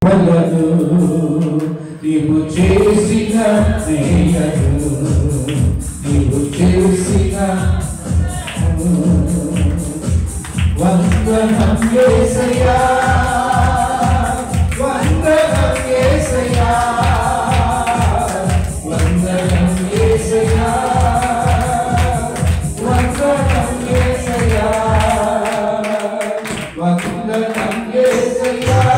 వలదు నీవు చేసిన మేలు నీవు చేసిన వందనం యేసయ్యా వందనం యేసయ్యా వందనం యేసయ్యా వందనం యేసయ్యా వందనం యేసయ్యా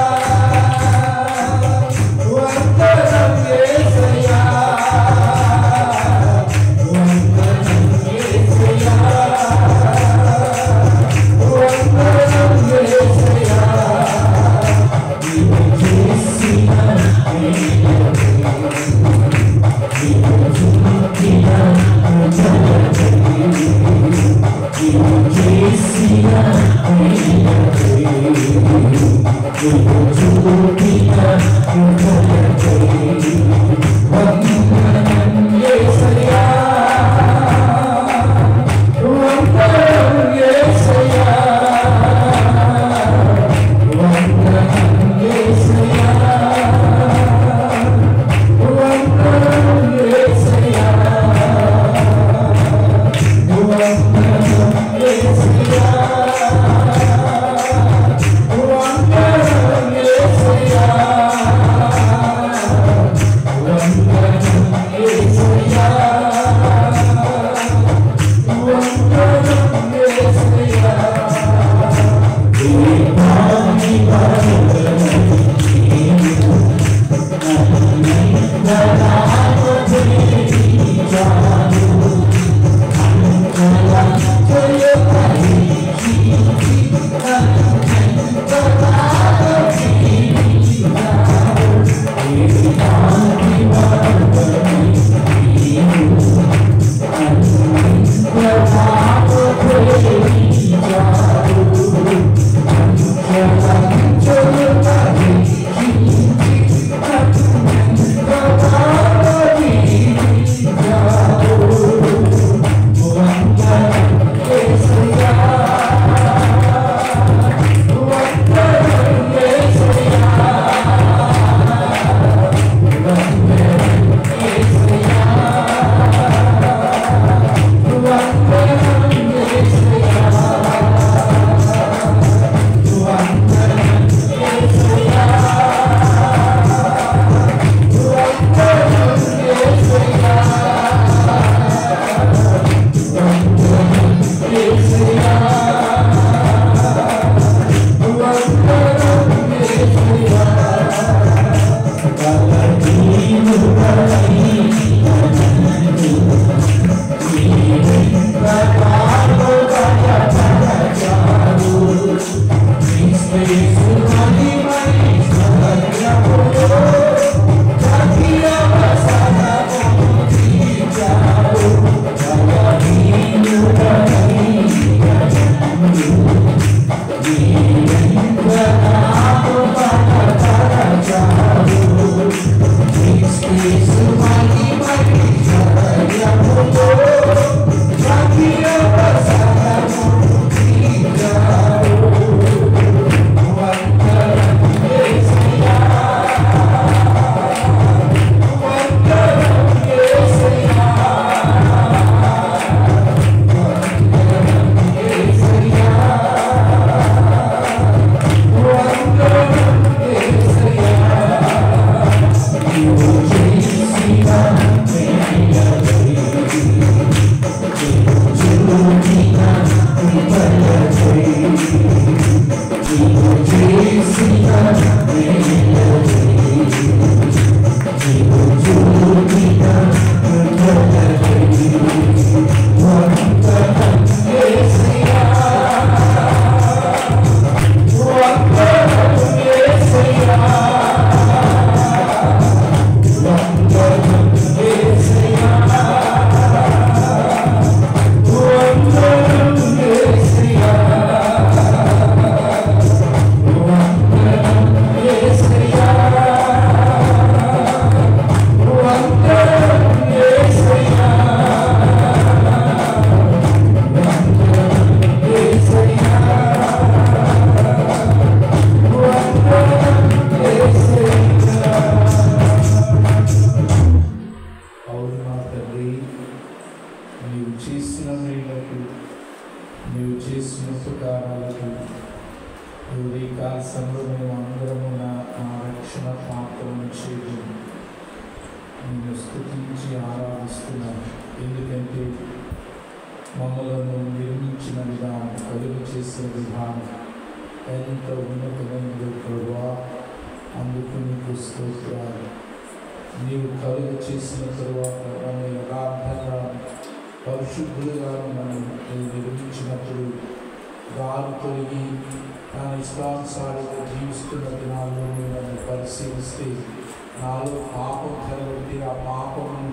ఎంత ఉన్నతమైనదో ప్రభువా, అందుకు నీకు స్తోత్రాలు. నీవు కలుగ చేసిన తరువాత మనం యథార్థంగా పరిశుద్ధులుగా మనం నిర్మించినప్పుడు దారి తొలగి తన ఇష్టానుసారంగా జీవిస్తున్న దినాల్లో నన్ను పరిశీలిస్తే నాలో పాపం కలగొట్టి ఆ పాపమును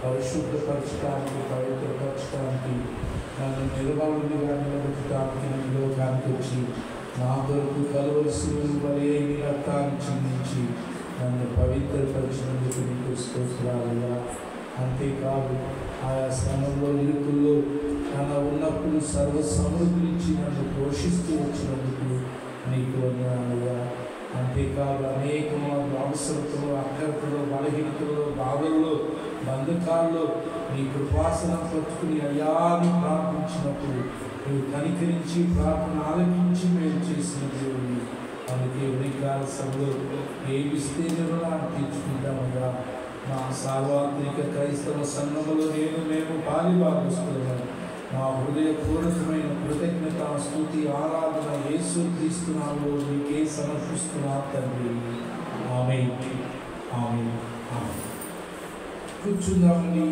పరిశుద్ధపరచడానికి, పవిత్రపరచడానికి, నన్ను నిర్మలుడిగా నిలబెట్టడానికి నేను లోకానికి వచ్చి నా కొరకు కలవలసిన వలే నీ రక్తాన్ని చిందించి నన్ను పవిత్రపరిచినందుకు నీకు స్తోత్రాలయ్యా. అంతేకాదు ఆయా స్థలంలో ఇరుకుల్లో తన ఉన్నప్పుడు సర్వ సమృద్ధించి నన్ను పోషిస్తూ వచ్చినందుకు నీకు వందనాలయ్యా. అంతేకాదు అనేకమైన అవసరతలు, అక్కరతలు, బలహీనతలు, బాధల్లో, బంధకాల్లో నీ కృపాసనం పట్టుకుని అయ్యాన్ని ప్రార్థించినప్పుడు నువ్వు కనికరించి ప్రార్థన ఆలకించి మేము చేసిన దేవుని. అందుకే ఉదయకాల సభలో ఏమిస్తే రుణాన్ని తీర్చుకుంటామగా. మా సార్వత్రిక క్రైస్తవ సంఘములో మేము పాలిభాగస్తున్నాం. మా హృదయపూర్వకమైన కృతజ్ఞత, స్తుతి, ఆరాధన యేసు క్రీస్తు నామములో నీకే సమర్పిస్తున్నా తండ్రి. ఆమేన్, ఆమేన్, ఆమేన్. కూర్చుందామని.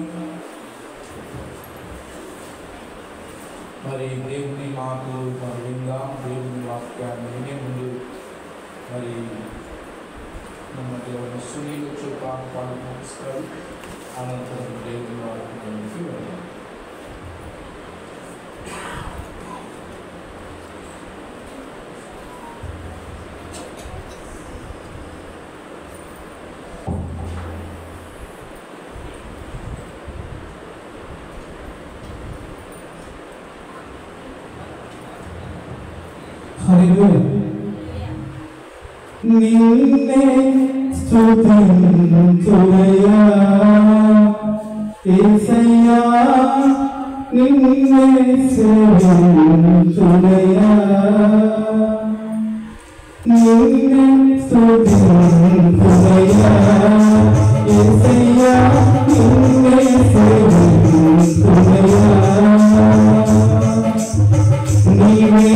మరి దేవుని మాటలు మరి విందాం. దేవుని వాక్యాన్ని వినే ముందు మరి మన సునీలు పాఠాలు ముగిస్తారు. అనంతరం దేవుని వాక్యానికి వెళ్దాం. నిన్నే స్తుతింతురయ్యా యేసయ్యా, నిన్నే సేవింతురయ్యా, నిన్నే స్తుతింతురయ్యా యేసయ్యా, నిన్నే సేవింతురయ్యా. నీవే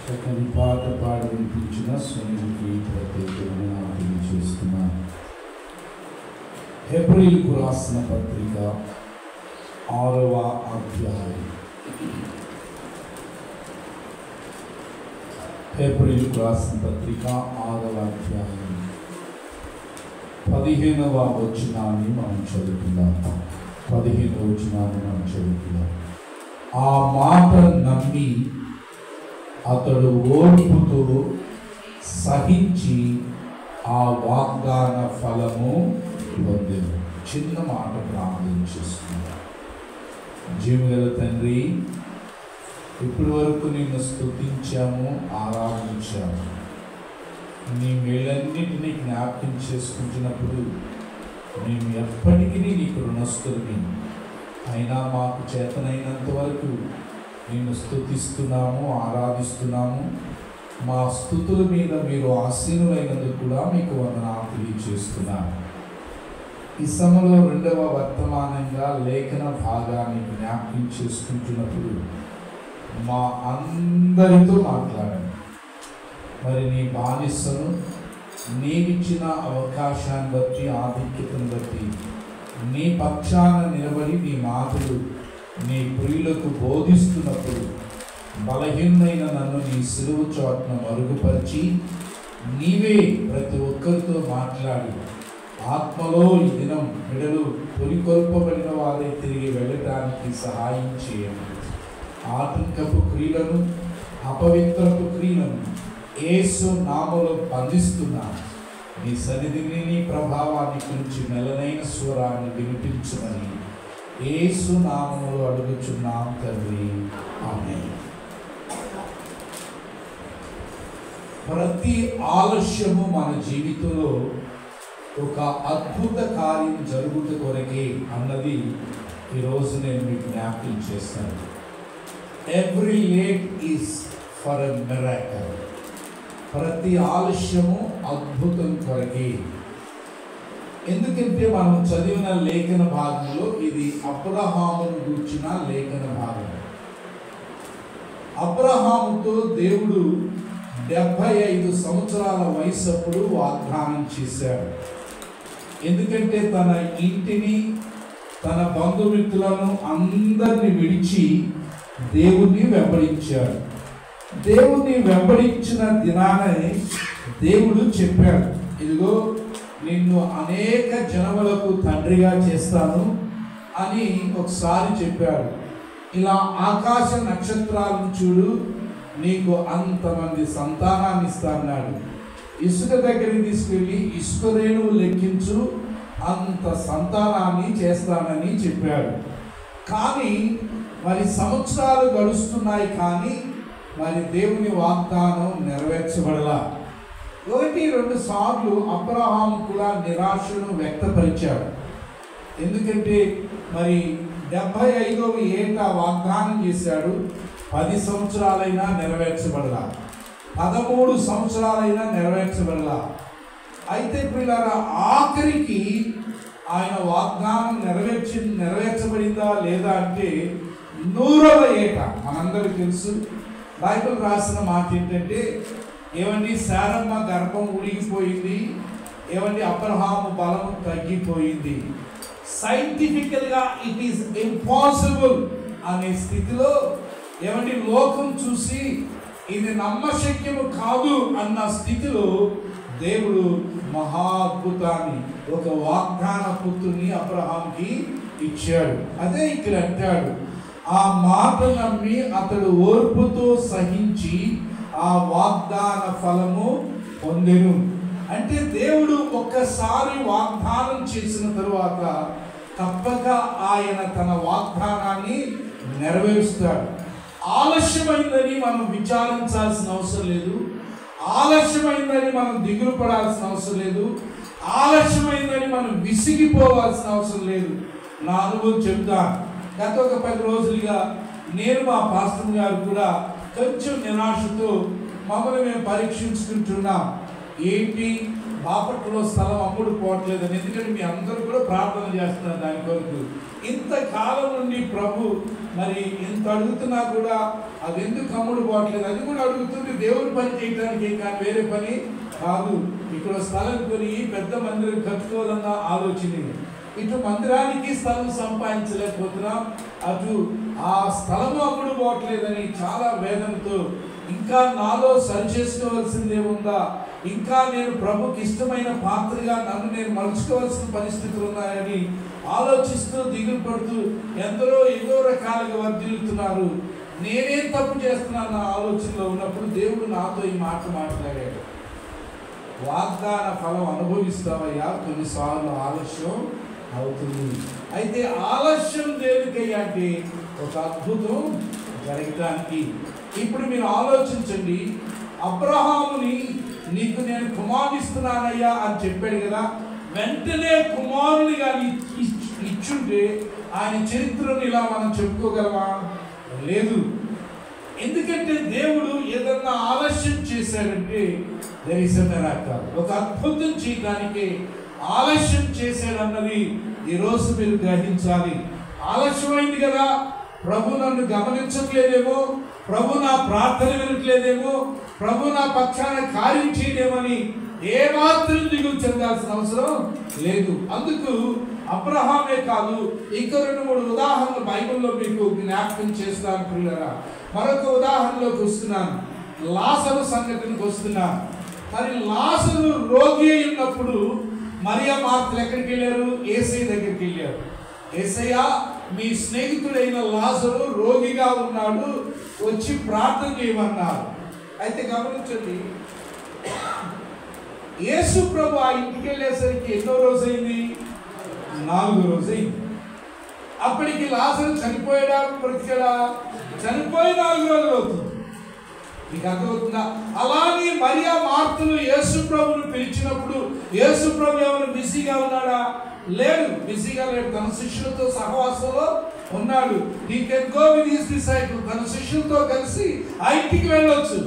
చక్కని పాట పాడి వినిపించిన స్వామికి ప్రత్యేకమైన తెలియజేస్తున్నాను. హెబ్రీయులకు రాసిన పత్రిక 6వ అధ్యాయం. హెబ్రీయులకు రాసిన పత్రిక 6వ అధ్యాయం 15వ వచనాన్ని మనం చదువుకుందాం. 15వ వచనాన్ని మనం చదువుకుందాం. ఆ మాట నమ్మి అతడు ఓర్పుతో సహించి ఆ వాగ్దాన ఫలము పొందెను. చిన్న మాట ప్రార్థన చేస్తున్నాను. జీవగల తండ్రి, ఇప్పటి వరకు నిన్ను స్తుతించాము, ఆరాధించాము. నీ మేలన్నిటినీ జ్ఞాపకం చేసుకుంటున్నప్పుడు మేము ఎప్పటికీ నీకు రుణస్తులని. అయినా మాకు చేతనైనంత వరకు నిన్ను స్తుతిస్తున్నాము, ఆరాధిస్తున్నాము. మా స్తుతుల మీద మీరు ఆసీనులైనందుకు కూడా మీకు వందనాలు తెలియజేస్తున్నాను. ఈ సమయంలో 2వ వర్తమానంగా లేఖన భాగాన్ని జ్ఞాపకం చేసుకుంటున్నప్పుడు మా అందరితో మాట్లాడండి. మరి నీ బానిసను నీవిచ్చిన అవకాశాన్ని బట్టి, ఆధిక్యతను బట్టి నీ పక్షాన నిలబడి నీ మాటలు నీ ప్రియులకు బోధిస్తున్నప్పుడు బలహీనమైన నన్ను నీ సిలువ చోట్న మరుగుపరిచి నీవే ప్రతి ఒక్కరితో మాట్లాడి ఆత్మలో ఈ దినం బిడ్డలు పొలికొల్పబడిన వారే తిరిగి వెళ్ళటానికి సహాయం చేయండి. ఆటంకపు క్రియలను, అపవిత్రపు క్రియలను యేసు నామములో బంధిస్తున్నాను. నీ సన్నిధిని, నీ ప్రభావాన్ని గురించి మెల్లనైన స్వరాన్ని వినిపించమని యేసు నామములో అడుగుచున్నాం తండ్రి, ఆమేన్. ప్రతి ఆలస్యము మన జీవితంలో ఒక అద్భుత కార్యం జరుగుట కొరకే అన్నది ఈరోజు నేను మీకు జ్ఞాపకం చేస్తాను. Every late is for a miracle. ప్రతి ఆలస్యము అద్భుతం కొరకే. ఎందుకంటే మనం చదివిన లేఖన భాగంలో ఇది అబ్రహామును గూర్చిన లేఖన భాగం. అబ్రహాముతో దేవుడు 75 సంవత్సరాల వయసప్పుడు వాగ్దానం చేశాడు. ఎందుకంటే తన ఇంటిని, తన బంధుమిత్రులను అందరిని విడిచి దేవుణ్ణి వెంబడించాడు. దేవుణ్ణి వెంబడించిన దినానే దేవుడు చెప్పాడు, ఇదిగో నిన్ను అనేక జనములకు తండ్రిగా చేస్తాను అని ఒకసారి చెప్పాడు. ఇలా ఆకాశ నక్షత్రాలను చూడు, నీకు అంతమంది సంతానాన్ని ఇస్తాన్నాడు. ఇసుక దగ్గరికి తీసుకెళ్ళి ఇసుక రేణువు లెక్కించు, అంత సంతానాన్ని చేస్తానని చెప్పాడు. కానీ మరి సంవత్సరాలు గడుస్తున్నాయి, కానీ మరి దేవుని వాగ్దానం నెరవేర్చబడలా. 1-2 సార్లు అబ్రహాము కూడా నిరాశను వ్యక్తపరిచాడు. ఎందుకంటే మరి 75వ ఏట వాగ్దానం చేశాడు, 10 సంవత్సరాలైనా నెరవేర్చబడలా, 13 సంవత్సరాలైనా నెరవేర్చబడలా. అయితే పిల్లరా, ఆఖరికి ఆయన వాగ్దానం నెరవేర్చబడిందా లేదా అంటే 100వ ఏట. మనందరికీ తెలుసు, బైబిల్ రాసిన మాట ఏంటంటే, ఏమండి శారమ్మ గర్భం ఉడిగిపోయింది, ఏమండి అబ్రహాము బలం తగ్గిపోయింది, సైంటిఫికల్గా ఇట్ ఈస్ ఇంపాసిబుల్ అనే స్థితిలో, ఏమండి లోకం చూసి ఇది నమ్మశక్యము కాదు అన్న స్థితిలో దేవుడు మహాద్భుతాన్ని, ఒక వాగ్దాన పుత్రుని అబ్రహాంకి ఇచ్చాడు. అదే ఇక్కడ అంటాడు, ఆ మాట నమ్మి అతడు ఓర్పుతో సహించి ఆ వాగ్దాన ఫలము పొందెను. అంటే దేవుడు ఒక్కసారి వాగ్దానం చేసిన తరువాత తప్పక ఆయన తన వాగ్దానాన్ని నెరవేరుస్తాడు. ఆలస్యమైందని మనం విచారించాల్సిన అవసరం లేదు, ఆలస్యమైందని మనం దిగులు పడాల్సిన అవసరం లేదు, ఆలస్యమైందని మనం విసిగిపోవాల్సిన అవసరం లేదు. నా అనుభవం చెప్తాను. గత ఒక 10 రోజులుగా నేను మా పాస్టర్ గారు కూడా కొంచెం నిరాశతో మమ్మల్ని మేము పరీక్షించుకుంటున్నాం. ఏంటి, బాపట్లలో స్థలం అమ్ముడు పోవట్లేదని. ఎందుకంటే మీ అందరూ కూడా ప్రార్థన చేస్తున్నారు దాని కొరకు. ఇంతకాలం నుండి ప్రభు మరి ఇంత అడుగుతున్నా కూడా అది ఎందుకు అమ్ముడు పోవట్లేదు, అది కూడా అడుగుతుంది. దేవుని పని చేయడానికి కానీ వేరే పని కాదు. ఇక్కడ స్థలం కొని పెద్ద మందిరం కట్టుకోవాలన్న ఆలోచన. ఇటు మందిరానికి స్థలం సంపాదించలేకపోతున్నాం, అటు ఆ స్థలము అమ్ముడు పోవట్లేదని చాలా వేదనతో, ఇంకా నాలో సరి చేసుకోవాల్సిందే ఉందా, ఇంకా నేను ప్రభుకి ఇష్టమైన పాత్రగా నన్ను నేను మలుచుకోవాల్సిన పరిస్థితులు ఉన్నాయని ఆలోచిస్తూ దిగులు పడుతూ ఎందరో ఏదో రకాలుగా వర్ధిల్లుతున్నారు. నేనేం తప్పు చేస్తున్నాను ఆలోచనలో ఉన్నప్పుడు దేవుడు నాతో ఈ మాట మాట్లాడాడు, వాగ్దాన ఫలం అనుభవిస్తావయ్యా, కొన్నిసార్లు ఆలస్యం అవుతుంది. అయితే ఆలస్యం దేనికయ్యా అంటే ఒక అద్భుతం జరగటానికి. ఇప్పుడు మీరు ఆలోచించండి, అబ్రహాముని నీకు నేను కుమారునిస్తున్నానయ్యా అని చెప్పాడు కదా, వెంటనే కుమారుని కానీ ఇచ్చుంటే ఆయన చరిత్రను ఇలా మనం చెప్పుకోగలమా? లేదు. ఎందుకంటే దేవుడు ఏదన్నా ఆలస్యం చేశాడంటే దేర్ ఈస్ ఎ మిరాకిల్. ఒక అద్భుతం చేయడానికి ఆలస్యం చేశాడన్నది ఈరోజు మీరు గ్రహించాలి. ఆలస్యమైంది కదా, ప్రభు నన్ను గమనించట్లేదేమో, ప్రభు నా ప్రార్థన వినట్లేదేమో, ప్రభు నా పక్షాన కార్యం చేయలేమని ఏమాత్రం దిగులు చెందాల్సిన అవసరం లేదు. అందుకు అబ్రహామే కాదు, ఇంకా 2-3 ఉదాహరణలు బైబిల్లో మీకు జ్ఞాపకం చేస్తాను పిల్లరా. మరొక ఉదాహరణలోకి వస్తున్నాను, లాజరు సంగతికి వస్తున్నాను. మరి లాజరు రోగి అయినప్పుడు మరియా మార్తలు ఎక్కడికి వెళ్ళారు? యేసయ్య దగ్గరికి వెళ్ళారు. యేసయ్య, మీ స్నేహితుడైన లాజరు రోగిగా ఉన్నాడు, వచ్చి ప్రార్థన చేయమన్నారు. అయితే గమనించండి, యేసు ప్రభు ఆ ఇంటికి వెళ్ళేసరికి ఎన్నో రోజైంది? 4వ రోజైంది. అప్పటికి లాజరు చనిపోయాడా బ్రతికాడా? చనిపోయి 4 రోజులు అవుతుంది. మీకు అర్థమవుతుందా? అలానే మరియా మార్తలు యేసు ప్రభుని పిలిచినప్పుడు యేసు ప్రభు ఏమైనా బిజీగా ఉన్నాడా? లేడు, బిజీగా లేడు. తన శిష్యులతో సహవాసంలో ఉన్నాడు. He can go with his disciples. తన శిష్యులతో కలిసి ఆ ఇంటికి వెళ్ళొచ్చు.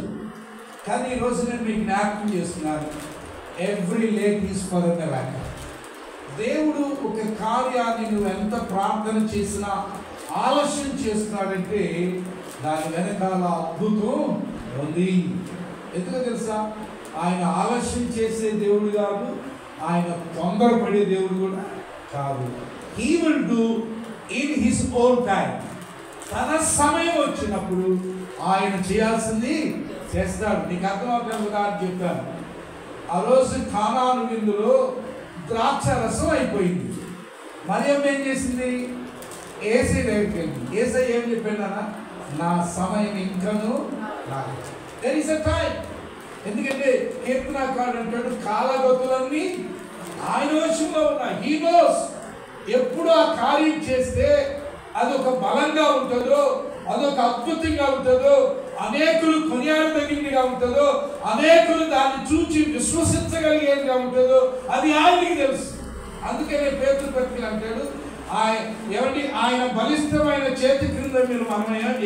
కానీ ఈరోజు నేను మీకు జ్ఞాపకం చేస్తున్నాను, every late is for a miracle. దేవుడు ఒక కార్యాన్ని నువ్వు ఎంత ప్రార్థన చేసినా ఆలస్యం చేస్తున్నాడంటే దాని వెనకాల అద్భుతం ఉంది. ఎందుకో తెలుసా? ఆయన ఆలస్యం చేసే దేవుడు కాదు, ఆయన తొందరపడే దేవుడు కూడా కాదు. He will do in his own time, తన సమయం వచ్చినప్పుడు ఆయన చేయాల్సింది చేస్తాడు. నీకు అర్థమవుతున్న ఉదాహరణ చెప్తాను. ఆ రోజు కానాను విందులో ద్రాక్ష రసం అయిపోయింది. మరియమ్మ ఏం చేసింది? ఏసై దగ్గరికి వెళ్ళింది. ఏసై ఏం చెప్పాడన్నా? నా సమయం ఇంకను రాలేదు. There is a time. ఎందుకంటే కీర్తనకారుడు అంటాడు, కాలగతులన్నీ ఆయన వశంలో ఉన్నాయి. హీ నోస్ ఎప్పుడు ఆ కార్యం చేస్తే అదొక బలంగా ఉంటుందో, అదొక అద్భుతంగా ఉంటుందో, అనేకులు కొనియాడదగినదిగా ఉంటుందో, అనేకులు దాన్ని చూచి విశ్వసించగలిగేదిగా ఉంటుందో అది ఆయనకి తెలుసు. అందుకనే పేతురు పత్రిక అంటాడు, ఆయన బలిష్టమైన చేతి క్రింద మీరు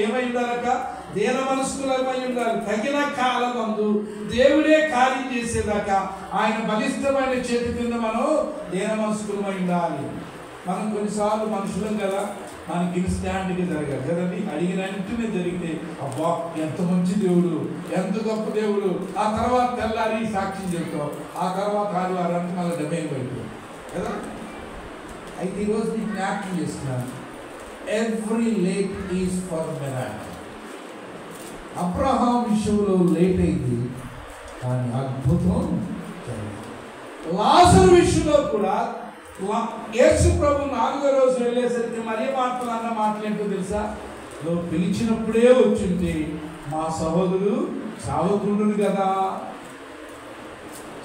ఏమై ఉండాలట? దీన మనస్కులమై ఉండాలి. తగిన కాలమందు దేవుడే కార్యం చేసేదాకా ఆయన బలిష్టమైన చేతి క్రింద మనం దీన మనస్కులమై ఉండాలి. మనం కొన్నిసార్లు మనుషులం కదా, మనకి ఇన్స్టాంట్గా జరగాలి కదండి. అడిగిన వెంటనే జరిగితే అబ్బా ఎంత మంచి దేవుడు, ఎంత గొప్ప దేవుడు, ఆ తర్వాత తెల్లారి సాక్ష్యం చెప్తాం, ఆ తర్వాత ఆదివారానికి మళ్ళీ డబ్బేం పోయింది కదా. అయితే ఈరోజు నీకు జ్ఞాపకం చేస్తున్నాను, every late is for miracle. Abraham విషయంలో లేట్ అయింది కానీ అద్భుతం జరిగింది. లాజరు విషయంలో కూడా యేసు ప్రభు 4వ రోజు వెళ్ళేసరికి మరీ మాటలు అన్న మాటలు ఏంటో తెలుసా? నువ్వు పిలిచినప్పుడే వచ్చింది, మా సహోదరుడు చావకుండును కదా.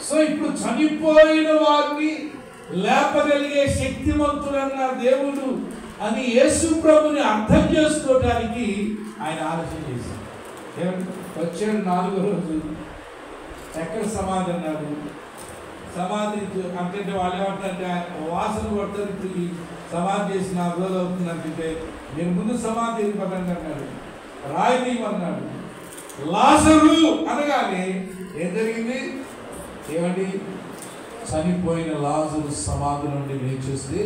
సో ఇప్పుడు చనిపోయిన వారిని లేపగలిగే శక్తిమంతుడన్న దేవుడు అని యేసు ప్రభుని అర్థం చేసుకోవడానికి ఆయన ఆలోచన చేశాడు. వచ్చాడు 4వ రోజు, ఎక్కడ సమాధి అన్నాడు? సమాధి అంటే వాళ్ళు ఏమంటారంటే వాసన పడుతుంది, ఇప్పుడు సమాధి చేసి 4 రోజులు అవుతుంది అంటే నేను ముందు సమాధి పడండి అన్నాడు, రాయి తీయమన్నాడు. లాజరు అనగానే ఏం జరిగింది? ఏమండి? చనిపోయిన లాజరు సమాధి నుండి లేచేస్తే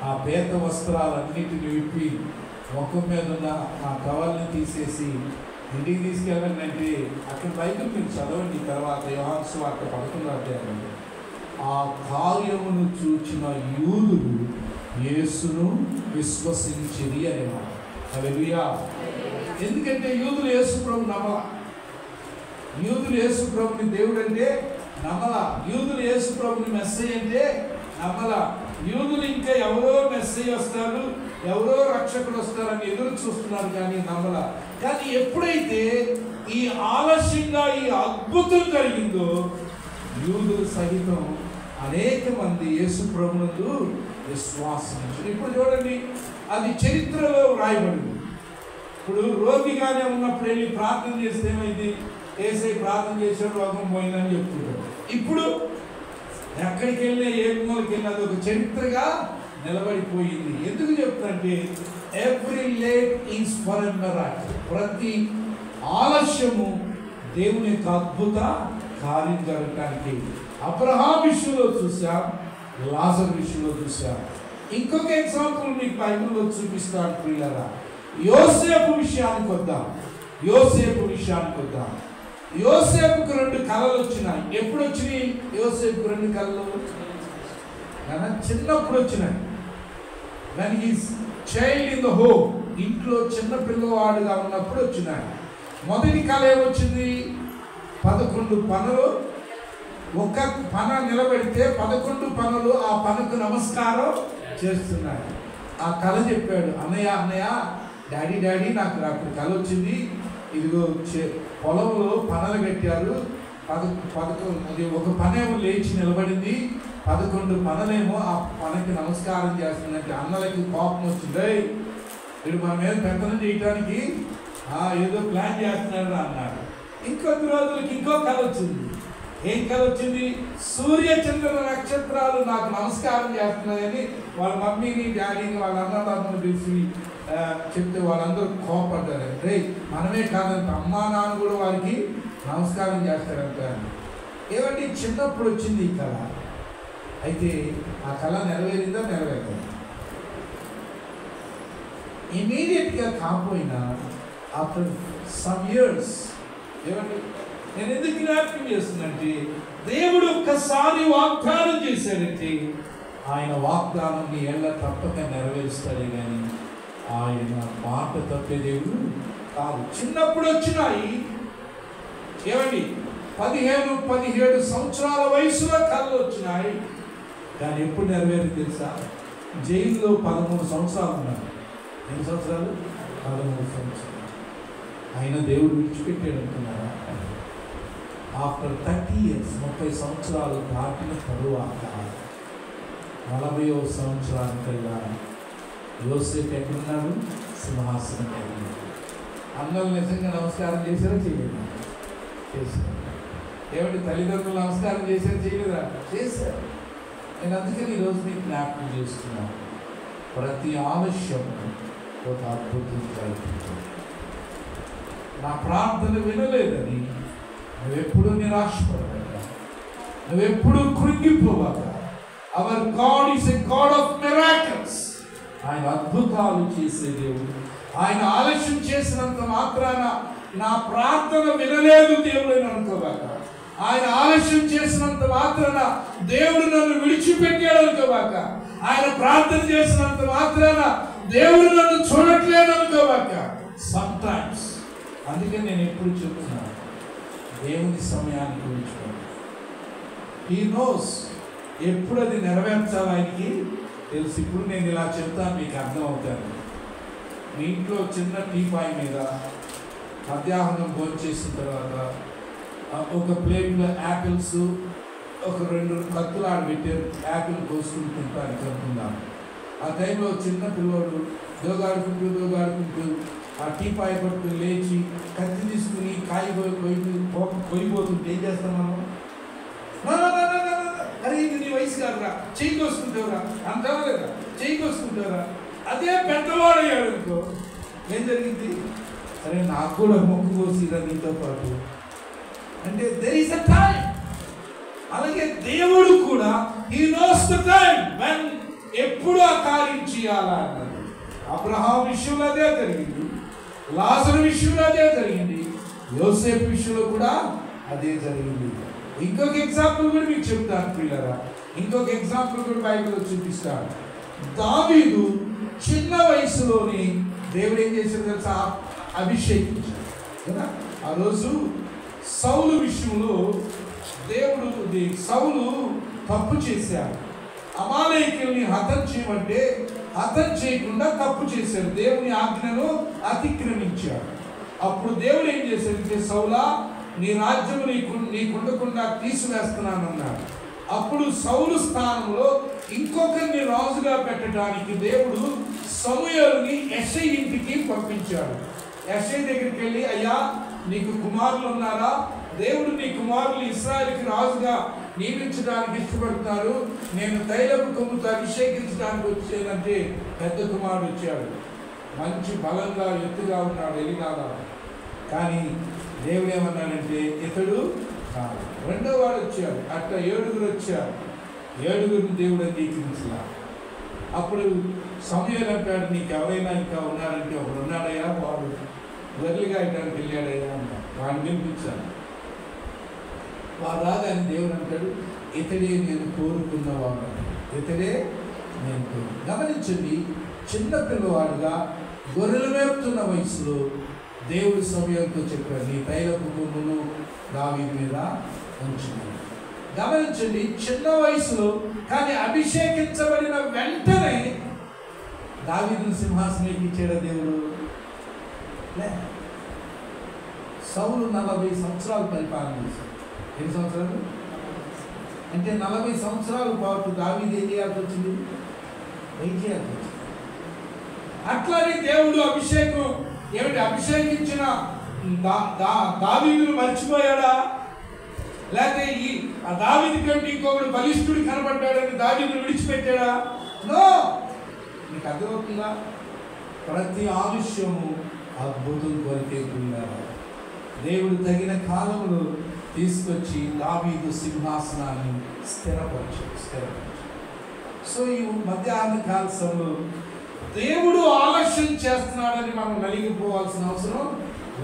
ఆ పేద వస్త్రాలన్నిటిని విప్పి ముఖం మీద ఉన్న ఆ టవల్ని తీసేసి ఇంటికి తీసుకెళ్ళండి అంటే, అక్కడ బైబిల్ మీరు చదవండి తర్వాత యోహాను సువార్త 11వ అధ్యాయంలో ఆ కార్యమును చూచిన యూదులు యేసును విశ్వసించిరి అనేవారు. హల్లెలూయా. ఎందుకంటే యూదులు యేసు ప్రభు నమ్మల, యూదులు యేసు ప్రభుని దేవుడు అంటే నమ్మల, యూదులు యేసు ప్రభుని మెస్సయ్య అంటే నమ్మల. యూదులు ఇంకా ఎవరో మెస్సయ్య వస్తారు, ఎవరో రక్షకుడు వస్తారని ఎదురు చూస్తున్నారు కానీ నమ్మల. కానీ ఎప్పుడైతే ఈ ఆలస్యంగా ఈ అద్భుతం జరిగిందో యూదులు సహితం అనేక మంది యేసు ప్రభువునందు విశ్వాసించారు. ఇప్పుడు చూడండి, అది చరిత్రలో రాయబడింది. ఇప్పుడు రోగిగానే ఉన్నప్పుడు వెళ్ళి ప్రార్థన చేస్తే ఏమైంది? ఏసై ప్రార్థన చేసాడు, రోగం పోయిందని చెప్తున్నాడు. ఇప్పుడు ఎక్కడికి వెళ్ళినా ఏ మూలకి వెళ్ళినా అది ఒక చరిత్రగా నిలబడిపోయింది. ఎందుకు చెప్తాంటే every late is for a miracle. ప్రతి ఆలస్యము దేవుని యొక్క అద్భుత కార్యం జరగడానికి. అబ్రహాం విషయంలో చూసాం, లాజరు విషయంలో చూసాం. ఇంకొక ఎగ్జాంపుల్ మీకు బైబిల్లో చూపిస్తాను ప్రియులారా. యోసేపు విషయానికి వద్దాం. యోసేపుకు 2 కళలు వచ్చినాయి. ఎప్పుడు వచ్చినాయి యోసేపుకు 2 కళలు? చిన్నప్పుడు వచ్చినాయి. When he's child in the home, ఇంట్లో చిన్న పిల్లవాడుగా ఉన్నప్పుడు వచ్చినాయి. మొదటి కళ ఏమొచ్చింది? 11 పనులు, ఒక పన నిలబెడితే 11 పనులు ఆ పనకు నమస్కారం చేస్తున్నాయి. ఆ కళ చెప్పాడు, అన్నయ్య డాడీ నాకు రాత్రి కళ వచ్చింది. ఇదిగో పొలంలో పనలు కట్టారు, 11 ఒక పనేమో లేచి నిలబడింది, 11 పనలేమో ఆ పనకి నమస్కారం చేస్తుందంటే అన్నలకి కోపం వచ్చింది. వీడు మన మీద పెత్తనం చేయడానికి ఏదో ప్లాన్ చేస్తున్నాడు అన్నాడు. ఇంకొద్ది రోజులకి ఇంకో కళ వచ్చింది. ఏం కళ వచ్చింది? సూర్య చంద్ర నక్షత్రాలు నాకు నమస్కారం చేస్తున్నాయని వాళ్ళ మమ్మీని డాడీని వాళ్ళ అన్నదమ్ముని పిలిచి చెప్తే వాళ్ళందరూ కోపడ్డారు. రే మనమే కాదంట, అమ్మా నాన్న కూడా వారికి నమస్కారం చేస్తారంట. ఏమంటే చిన్నప్పుడు వచ్చింది ఈ కళ. అయితే ఆ కళ నెరవేరిందా? నెరవేరలేదు. ఇమీడియట్గా కాకపోయినా ఆఫ్టర్ సమ్ ఇయర్స్, ఏమంటే నేను ఎందుకు జ్ఞాపకం చేస్తున్నంటే దేవుడు ఒక్కసారి వాగ్దానం చేశాడంటే ఆయన వాగ్దానం నీ ఏళ్ళ తప్పక నెరవేరుస్తాడే కానీ ఆయన మాట తప్పే దేవుడు కాదు. చిన్నప్పుడు వచ్చినాయి ఏమండి, 15-17 సంవత్సరాల వయసులో కళ్ళు వచ్చినాయి, కానీ ఎప్పుడు నెరవేరు తెలుసా? జైల్లో 13 సంవత్సరాలు ఉన్నారు. ఎన్ని సంవత్సరాలు? 13 సంవత్సరాలు. ఆయన దేవుడు విడిచిపెట్టాడు అనుకున్నారా? ఆఫ్టర్ 30 years 30 సంవత్సరాలు దాటిన తరువాత 40వ సంవత్సరానికల్లా యోసేపు ఎక్కడున్నాడు? సింహాసనం మీద. అందరూ నిజంగా నమస్కారం చేశారా? చేయలేదు. చేశారు. ఏమంటే తల్లిదండ్రులు నమస్కారం చేశారు? చేయలేదా? చేశారు. నేను అందుకని ఈరోజు మీకు జ్ఞాపకం చేస్తున్నాను, ప్రతి ఆలస్యం ఒక అద్భుతం కల్పించాలి. నా ప్రార్థన వినలేదని నువ్వెప్పుడు నిరాశపడక, నువ్వెప్పుడు కృంగిపోవాక. Our god is a god of miracles. ఆయన అద్భుతాలు చేసే దేవుడు. ఆయన ఆలస్యం చేసినంత మాత్రాన నా ప్రార్థన వినలేదు దేవుడు అని అనుకోవాక. ఆయన ఆలస్యం చేసినంత మాత్రాన దేవుడు నన్ను విడిచిపెట్టాడు అనుకోవాక. ఆయన ప్రార్థన చేసినంత మాత్రాన దేవుడు నన్ను చూడట్లేదు అనుకోవాక. సమ్ టైమ్స్ అందుకే నేను ఎప్పుడు చెప్తున్నాను, దేవుని సమయానికి విడిచిపోయాను. హీ నోస్ ఎప్పుడు అది నెరవేర్చాలి ఆయనకి తెలుసు. ఇప్పుడు నేను ఇలా చెప్తాను, మీకు అర్థం అవుతాను. మీ ఇంట్లో చిన్న టీపాయ్ మీద మధ్యాహ్నం భోజనం చేసిన తర్వాత ఒక ప్లేట్లో యాపిల్స్, ఒక 2 కత్తులు ఆడబెట్టారు, యాపిల్ కోసుకుని తింటానికి అనుకున్నాను. ఆ టైంలో చిన్న పిల్లోడు దోగాడుకుంటూ ఆ టీపాయ్ పట్టుకుని లేచి కత్తి తీసుకుని కాయ కొయ్యిపోతుంటే ఏం చేస్తాం మనం? అరే ఇది నీ వయసు కాదురా, చెయ్యి కోసుకుంటావురా అంటావా లేదా? చెయ్యి కోసుకుంటావురా. అదే పెద్దవాడు అయ్యాడు అనుకో, ఏం జరిగింది? అరే నాకు కూడా మొక్కు కోసిరా నీతో పాటు అంటే there is a time. అలాగే దేవుడు కూడా he knows the time when ఎప్పుడు ఆ కార్యం చేయాలా అన్నది. అబ్రహాం విషయంలో అదే జరిగింది, లాజరు విషయంలో అదే జరిగింది, యోసేపు విషయంలో కూడా అదే జరిగింది. ఇంకొక ఎగ్జాంపుల్ కూడా మీకు చెప్తాను పిల్లరా. ఇంకొక ఎగ్జాంపుల్ కూడా బైబిల్లో చూపిస్తాను. దావీదు చిన్న వయసులోని దేవుడు ఏం చేశాడు తెలుసా? అభిషేకించాడు కదా. ఆ రోజు సౌలు విషయంలో సౌలు తప్పు చేశాడు. అమాలేకీయుల్ని హతం చేయమంటే హతం చేయకుండా తప్పు చేశాడు, దేవుని ఆజ్ఞను అతిక్రమించాడు. అప్పుడు దేవుడు ఏం చేశాడంటే, సౌలా నీ రాజ్యం నీకుండకుండా తీసివేస్తున్నానన్నాడు. అప్పుడు సౌలు స్థానంలో ఇంకొకరిని రాజుగా పెట్టడానికి దేవుడు సమూయేలుని యెషై ఇంటికి పంపించాడు. యెషై దగ్గరికి వెళ్ళి, అయ్యా నీకు కుమారులు ఉన్నారా? దేవుడు నీ కుమారులు ఇశ్రాయేలుకి రాజుగా నియమించడానికి ఇష్టపడతారు, నేను తైలపు కొమ్ముతో అభిషేకించడానికి వచ్చానంటే పెద్ద కుమారుడు వచ్చాడు, మంచి బలంగా ఎత్తుగా ఉన్నాడు ఎలినాదా. కానీ దేవుడు ఏమన్నాడంటే ఇతడు కాదు. రెండో వాడు వచ్చాడు, అట్లా 7 వచ్చారు. 7 దేవుడు అంగీకరించలా. అప్పుడు సమూయేలు అంటాడు, నీకు ఎవరైనా ఇంకా ఉన్నారంటే ఒకడు ఉన్నాడయ్యా, వాడు గొర్రెలుగా ఇటానికి వెళ్ళాడయ్యా అన్నాడు. వాడిని వినిపించాను. వాడు రాగానే దేవుడు అంటాడు, ఇతడే నేను కోరుకున్నవాడు, ఇతడే నేను గమనించండి. చిన్న పిల్లవాడుగా గొర్రెలు మేపుతున్న వయసులో దేవుడు సమయంతో చెప్పాడు, నీ తైలపు కొమ్మును దావీదు మీద ఉంచుతాను. గమనించండి, చిన్న వయసులో. కానీ అభిషేకించబడిన వెంటనే దావీదును సింహాసనం ఎక్కించాడు దేవుడు. సౌలు 40 సంవత్సరాలు పరిపాలన చేశాడు. ఎన్ని సంవత్సరాలు అంటే 40 సంవత్సరాల పాటు దావీదు ఏం చేయాల్సి వచ్చింది? వెయిట్ చేయాల్సి వచ్చింది. అట్లానే దేవుడు అభిషేకించిన దావీదును మర్చిపోయాడా? లేకపోతే ఆ దావీదు కంటే ఇంకొకడు బలిష్ఠుడు కనబడ్డాడని దావీదును విడిచిపెట్టాడా? నో. నీకు అర్థమవుతుందా? ప్రతి ఆలస్యము అద్భుతం కొరికే దేవుడు తగిన కాలంలో తీసుకొచ్చి దావీదు సింహాసనాన్ని స్థిరపరిచాడు. సో ఈ మధ్యాహ్న కాల సమయంలో దేవుడు ఆలస్యం చేస్తున్నాడని మనం నలిగిపోవాల్సిన అవసరం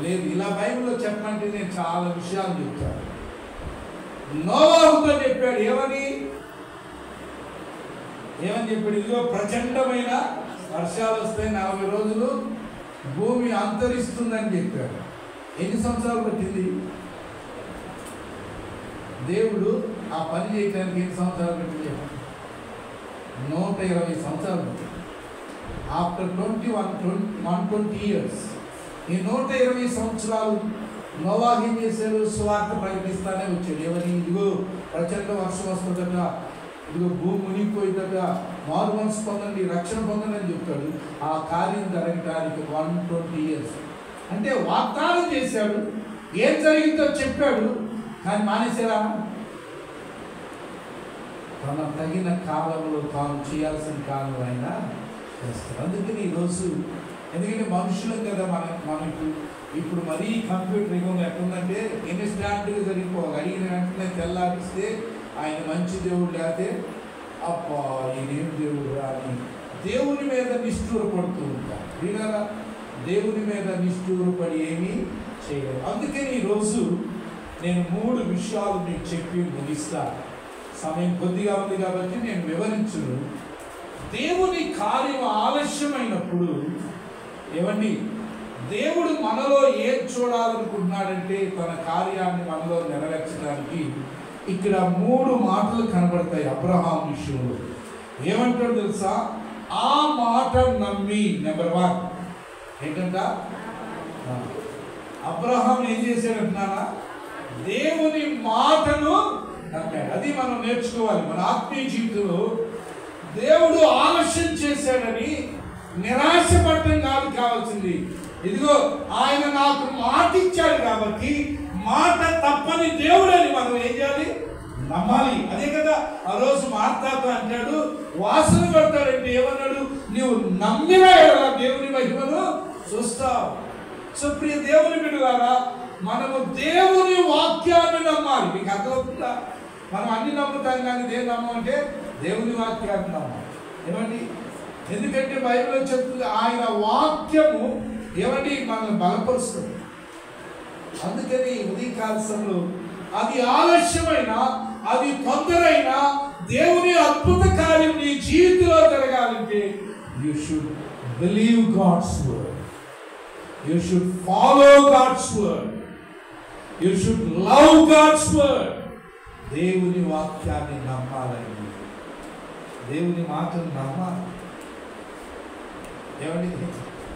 లేదు. ఇలా బైబిల్లో చెప్పమంటే నేను చాలా విషయాలు చెప్తాను. నోవాహుతో చెప్పాడు, ఏమని? ఏమని చెప్పాడు? ఇదిగో ప్రచండమైన వర్షాలు వస్తాయి, 40 రోజులు భూమి అంతరిస్తుందని చెప్పాడు. ఎన్ని సంవత్సరాలు పట్టింది? దేవుడు ఆ పని చేయడానికి ఎన్ని సంవత్సరాలు పట్టింది? 120 సంవత్సరాలు పట్టింది. ఆఫ్టర్ 120 ఇయర్స్, ఈ 120 సంవత్సరాలు నోవాహు ఏం చేశాడు? సువార్త ప్రకటిస్తానే వచ్చాడు. ఎవరి? ఇదిగో ప్రచండ వర్షం వస్తుందట, ఇదిగో భూమి మునిగిపోయిందట, మారు మనసు పొందండి, రక్షణ పొందండి అని చెప్తాడు. ఆ కార్యం జరగడానికి 120 ఇయర్స్. అంటే వాగ్దానం చేశాడు, ఏం జరిగిందో చెప్పాడు, కానీ మానేశారా? తన తగిన కాలంలో తాను చేయాల్సిన కాలం అయినా చేస్తారు. అందుకని ఈరోజు, ఎందుకంటే మనుషులం కదా మనం ఇప్పుడు మరీ కంప్యూటర్ యుగం ఎట్లుందంటే ఇన్స్టాంట్గా జరిగిపోవాలి. అడిగిన వెంటనే తెల్లారిస్తే ఆయన మంచి దేవుడు, లేకపోతే అబ్బా ఈయనేం దేవుడు అని దేవుని మీద నిష్ఠూరపడుతూ ఉంటారు. వినారా? దేవుని మీద నిష్ఠూరపడి ఏమీ చేయలేదు. అందుకని ఈరోజు నేను 3 విషయాలు మీకు చెప్పి ముగిస్తాను. సమయం కొద్దిగా ఉంది కాబట్టి నేను వివరించును. దేవుని కార్యం ఆలస్యమైనప్పుడు ఏమండి, దేవుడు మనలో ఏం చూడాలనుకుంటున్నాడంటే తన కార్యాన్ని మనలో నెరవేర్చడానికి ఇక్కడ 3 మాటలు కనబడతాయి. అబ్రహాం విషయంలో ఏమంటాడు తెలుసా? ఆ మాట నమ్మి, నెంబర్ 1 ఏంటంట? అబ్రహాం ఏం చేశాడంటున్నారా? దేవుని మాటను నమ్మాడు. అది మనం నేర్చుకోవాలి మన ఆత్మీయ జీవితంలో. దేవుడు ఆలస్యం చేశాడని నిరాశపడటం కాదు కావాల్సింది. ఇదిగో ఆయన నాకు మాట ఇచ్చాడు కాబట్టి మాట తప్పని దేవుడని మనం ఏం చేయాలి? నమ్మాలి. అదే కదా ఆ రోజు మార్తాతో అంటాడు, వాసన పడతాడంటే ఏమన్నాడు? నీవు నమ్మిన దేవుని మహిమను చూస్తావు. సో ప్రియ దేవుని బిడ్డలారా, మనము దేవుని వాక్యాన్ని నమ్మాలి. మీకు అర్థమవుతుందా? మనం అన్ని నమ్ముతాం కానీ దేని నమ్మంటే దేవుని వాక్యాన్ని నమ్మాలి. ఏమండి? ఎందుకంటే బైబిల్లో చెప్తుంది ఆయన వాక్యము ఏమండి మనల్ని బలపరుస్తుంది. అందుకని ఉదయకాల సమయంలో అది ఆలస్యమైన, అది తొందరైనా దేవుని అద్భుత కార్యం నీ జీవితంలో జరగాలంటే you should believe God's word, you should follow God's word, you should love God's word. దేవుని వాక్యాన్ని నమ్మాలండి, దేవుని మాటను నమ్మాలి. ఏమండి?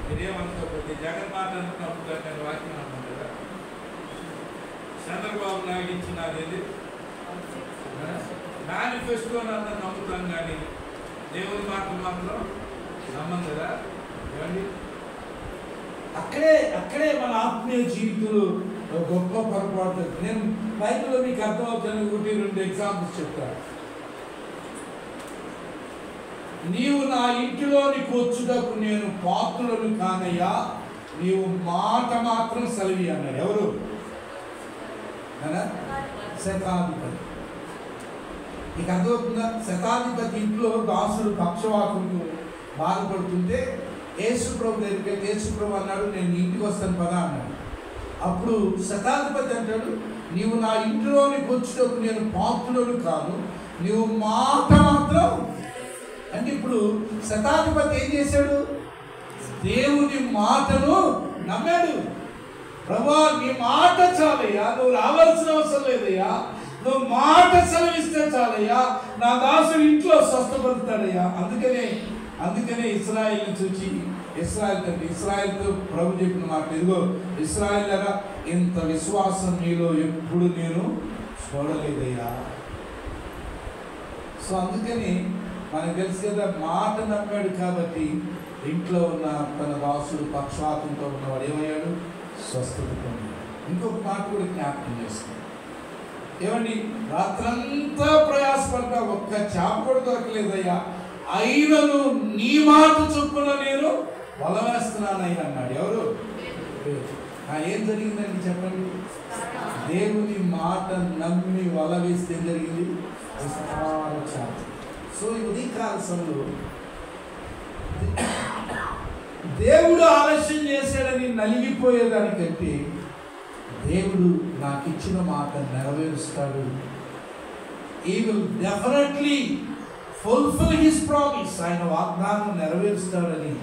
మీరేమనుకోకపోతే జగన్ మాట అనుకున్నప్పుడు నేను వాక్యం నమ్మను కదా. చంద్రబాబు నాయుడు ఇచ్చినది మేనిఫెస్టో అందరూ నమ్ముతాం కానీ దేవుని మాటలు మాత్రం నమ్మం కదా. ఏమండి? అక్కడే మన ఆత్మీయ జీవితంలో గొప్ప పొరపాటు. నేను బైబిల్లో మీకు అర్థమవుతాను. 1-2 ఎగ్జాంపుల్స్ చెప్తాను. నీవు నా ఇంటిలోనికి వచ్చుటకు నేను పాత్రులను కానయ్యా, నీవు మాట మాత్రం సెలవి అన్నాడు. ఎవరు? శతాధిపతి. నీకు అర్థమవుతుందా? శతాధిపతి ఇంట్లో దాసుడు పక్షవాతంతో బాధపడుతుంటే యేసుప్రభు దగ్గరికి యేసుప్రభు అన్నాడు, నేను ఇంటికి వస్తాను పదా అన్నాడు. అప్పుడు శతాధిపతి అంటాడు, నీవు నా ఇంటిలోనికి వచ్చుటకు నేను పాత్రులను కాను, నీవు మాట మాత్రం. అంటే ఇప్పుడు శతాధిపతి ఏం చేశాడు? దేవుని మాటను నమ్మాడు. ప్రభువా నీ మాట చాలయ్యా, నువ్వు రావాల్సిన అవసరం లేదయ్యా, నువ్వు మాట సెలవిస్తే చాలయ్యా, నా దాసుడు ఇంట్లో స్వస్థపడతాడయ్యా. అందుకనే ఇశ్రాయేల్ని చూచి ఇశ్రాయేల్తో ప్రభు చెప్పిన మాట, ఇదిగో ఇశ్రాయేలురా, ఇంత విశ్వాసం నీలో ఎప్పుడు నేను చూడలేదయ్యా. సో అందుకని మనకు తెలుసు కదా, మాట నమ్మాడు కాబట్టి ఇంట్లో ఉన్న తన దాసుడు పక్షవాతంతో ఉన్నవాడు ఏమయ్యాడు? స్వస్థత పొందాడు. ఇంకొక మాట కూడా జ్ఞాపకం చేస్తాడు. ఏమండి? రాత్రంతా ప్రయాసపడ్డా ఒక్క చేప కూడా దొరకలేదయ్యా, అయినను నీ మాట చొప్పున నేను వల వేస్తున్నానయ్యా అన్నాడు. ఎవరు? ఏం జరిగిందండి చెప్పండి? దేవుని మాట నమ్మి వల వేస్తే ఏం జరిగింది? విస్తార చేప. సో ఈ ఉదయకాల సమయంలో దేవుడు ఆలస్యం చేశాడని నలిగిపోయేదానికంటే దేవుడు నాకు ఇచ్చిన మాట నెరవేరుస్తాడు. He will definitely fulfil his promise, ఆయన వాగ్దానం నెరవేరుస్తాడని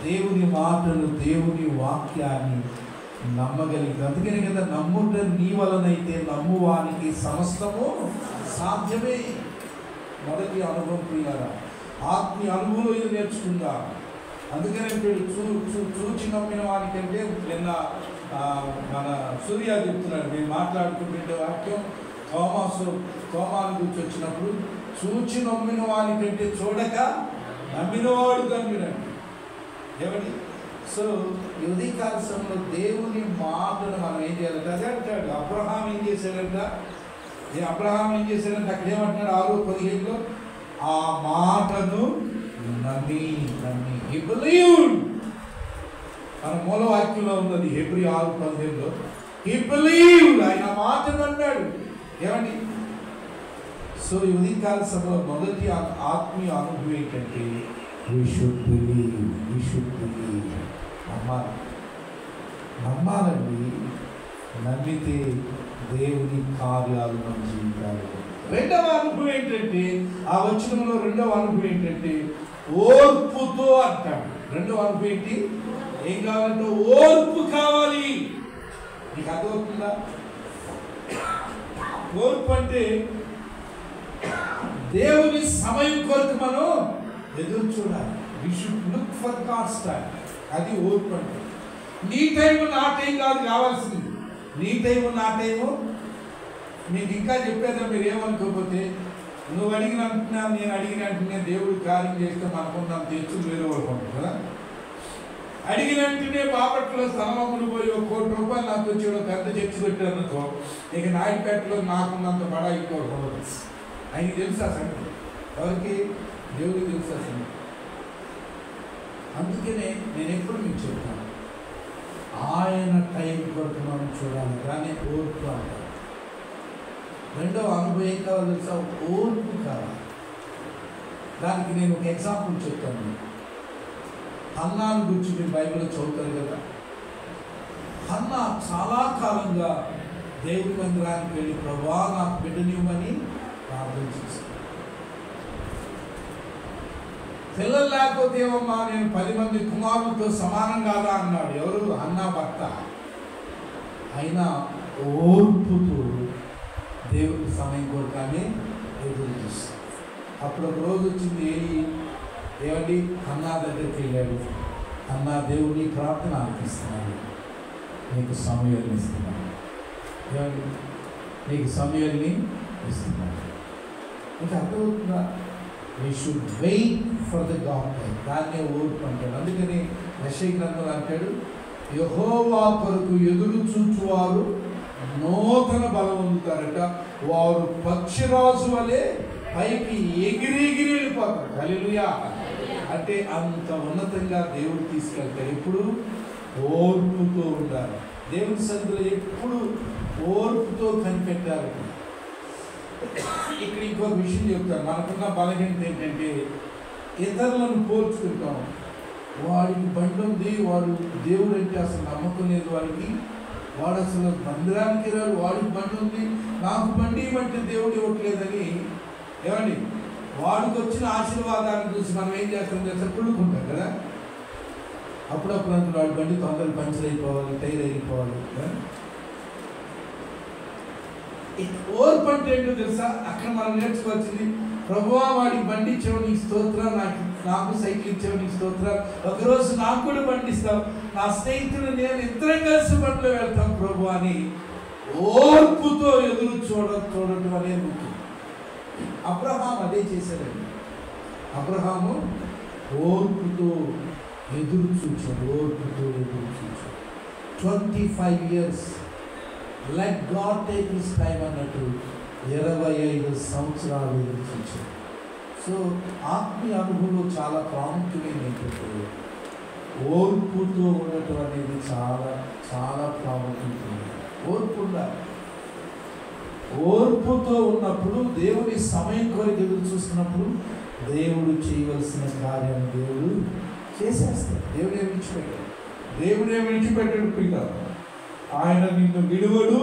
దేవుని మాటలు, దేవుని వాక్యాన్ని నమ్మగలిగి. అందుకని కదా నమ్ముట నీ వలనైతే నమ్మువానికి సమస్తము సాధ్యమే. మొదటి అనుభవం ప్రియారా, ఆత్మీయ అనుభవం ఇది నేర్చుకుందా. అందుకనే చూచి నమ్మిన వానికంటే నిన్న మన సూర్య చెప్తున్నాడు, మేము మాట్లాడుకుంటుంటే వాక్యం తోమాను గురించి వచ్చినప్పుడు చూచి నమ్మిన వానికంటే చూడక నమ్మినవాడు నమ్మినాడు. ఏమండి? సో ఈ ఉదయకాల సమయంలో దేవుని మాటను మనం ఏం చేయాలంటే అదే అంటాడు. అబ్రహాం ఏం చేశాడంట? అబ్రహాం ఏం చేశాడంటే అక్కడ ఏమంటున్నాడు 6:15లో, ఆ మాటను నమ్మి he believed. మన మూలవాక్యంలో ఉన్నది హెబ్రీ 6:15లో he believed, ఆయన మాటను నమ్మాడు. ఏమండి? సో ఈ ఉదయకాల సమయంలో మొదటి ఆత్మీయ అనుభవం ఏంటంటే we should believe. నమ్మాలండి. నమ్మితే దేవుని కార్యాలు మన జీవితాలు. రెండవ అనుభవం ఏంటంటే, ఆ వచనంలో రెండవ అనుభవం ఏంటంటే ఓర్పుతో అంటాడు. రెండవ అనుభవం ఏంటి? ఏం కావాలంటే ఓర్పు కావాలి. నీకు అర్థమవుతుందా? ఓర్పు అంటే దేవుని సమయం కొరకు మనం ఎదురు చూడాలి. We should look for God's time. అది ఓర్పు అంటే. నీ టైము నా టైం కాదు కావాల్సింది. నీ టైము నా టైము. మీకు ఇంకా చెప్పేదా మీరు ఏమనుకోకపోతే, నువ్వు అడిగిన అంటున్నా నేను అడిగిన అంటున్నా దేవుడు కార్యం చేస్తే మనకున్నాం తెచ్చు వేరే వాళ్ళు ఉంటారు కదా. అడిగినంటేనే బాపట్లో స్థలములు పోయి ₹1 కోటి నాకు వచ్చి పెద్ద చర్చి పెట్టారనుకో, ఇక నాయుడుపేటలో నాకున్నంత బడా ఇంకోటి ఆయనకి తెలుసా సంగతి? ఎవరికి? దేవుడికి తెలుసా సంగతి. అందుకనే నేను ఎప్పుడు మీకు చెప్తాను, ఆయన టైం కొరకు మనం చూడాలి. కానీ ఓర్పు అంటారు. రెండవ అనుభవం ఏం కావాలి తెలుసా? ఓర్పు కావాలి. దానికి నేను ఒక ఎగ్జాంపుల్ చెప్తాను. హన్నాను గురించి మీరు బైబిల్లో చదువుతారు కదా. హన్నా చాలా కాలంగా దేవుడి మందిరానికి వెళ్ళి ప్రభువా నాకు బిడ్డనివ్వమని ప్రార్థన చేశాను. పిల్లలు లేకపోతే ఏమమ్మా నేను 10 మంది కుమారులతో సమానం కాదా అన్నాడు. ఎవరు? హన్నా భర్త. అయినా ఓర్పుతో దేవుడి సమయం కోరుకానే ఎదురు చూస్తాడు. అప్పుడు ఒక రోజు వచ్చింది. ఏమండి? హన్నా దగ్గరికి వెళ్ళాడు. హన్నా దేవుని ప్రార్థన ఆలకిస్తున్నాడు, నీకు సమయాన్ని ఇస్తున్నాడు. ఏమండి? నీకు సమయాన్ని ఇస్తున్నాడు. నీకు అర్థమవుతుందా? We should wait for the God time. దాన్నే ఓర్పు అంటాడు. అందుకని యెషయా గ్రంథంలో అంటాడు, యెహోవా కొరకు ఎదురు చూచువారు నూతన బలం పొందుతారట, వారు పక్షిరాజు వలె పైకి ఎగిరి వెళ్ళిపోతారు. హల్లెలూయా. అంటే అంత ఉన్నతంగా దేవుడు తీసుకెళ్తాడు. ఎప్పుడు ఓర్పుతో ఉండాలి. దేవుని సన్నిధిలో ఎప్పుడు ఓర్పుతో కనిపెట్టాలి. ఇక్కడ ఇంకొక విషయం చెప్తాను. మనకున్న బలహీనత ఏంటంటే ఇతరులను పోల్చుకుంటాం. వాడికి బండి ఉంది, వాడు దేవుడు అంటే అసలు నమ్మకం లేదు వాడికి, వాడు అసలు మందిరానికి రాడు, వాడికి బండి ఉంది, నాకు బండి ఇవ్వంటే దేవుడు ఇవ్వట్లేదని. ఏమండి? వాడికి వచ్చిన ఆశీర్వాదాన్ని చూసి మనం ఏం చేస్తాం తెలుసా? కుళ్ళుకుంటాం కదా. అప్పుడప్పుడు అంటున్నాడు వాడి బండి తొందరగా పంచర్ అయిపోవాలి, టైర్ అయిపోవాలి. ఓర్పు అంటే ఏంటో తెలుసా? అక్కడ మనం నేర్చుకోవాల్సింది, ప్రభువా వాడికి బండి ఇచ్చావు నీకు స్తోత్రం, నాకు సైకిల్ ఇచ్చావు నీకు స్తోత్రం, ఒకరోజు నాకు కూడా బండి ఇస్తావు, నా స్నేహితుడు నేను ఇద్దరం కలిసి బండిలో వెళ్తాం ప్రభు అని ఓర్పుతో ఎదురు చూడటం అనేది ముఖ్యం. అబ్రహాం అదే చేశాడండి. అబ్రహాము ఓర్పుతో ఎదురు చూచాడు. 25 years let God take his time అన్నట్టు 25 సంవత్సరాలు ఎదురు చూచాడు. సో ఆత్మీయ అనుభవంలో చాలా ప్రాముఖ్యమైన ఏంటంటే ఓర్పుతో ఉండటం అనేది చాలా చాలా ప్రాముఖ్యమైనది. ఓర్పు ఉండాలి. ఓర్పుతో ఉన్నప్పుడు దేవుని సమయం కొరకు ఎదురు చూస్తున్నప్పుడు దేవుడు చేయవలసిన కార్యాన్ని దేవుడు చేసేస్తాడు. దేవుడే విడిచిపెట్టాడు ప్రియ. ఆయన నిన్ను విడువడు,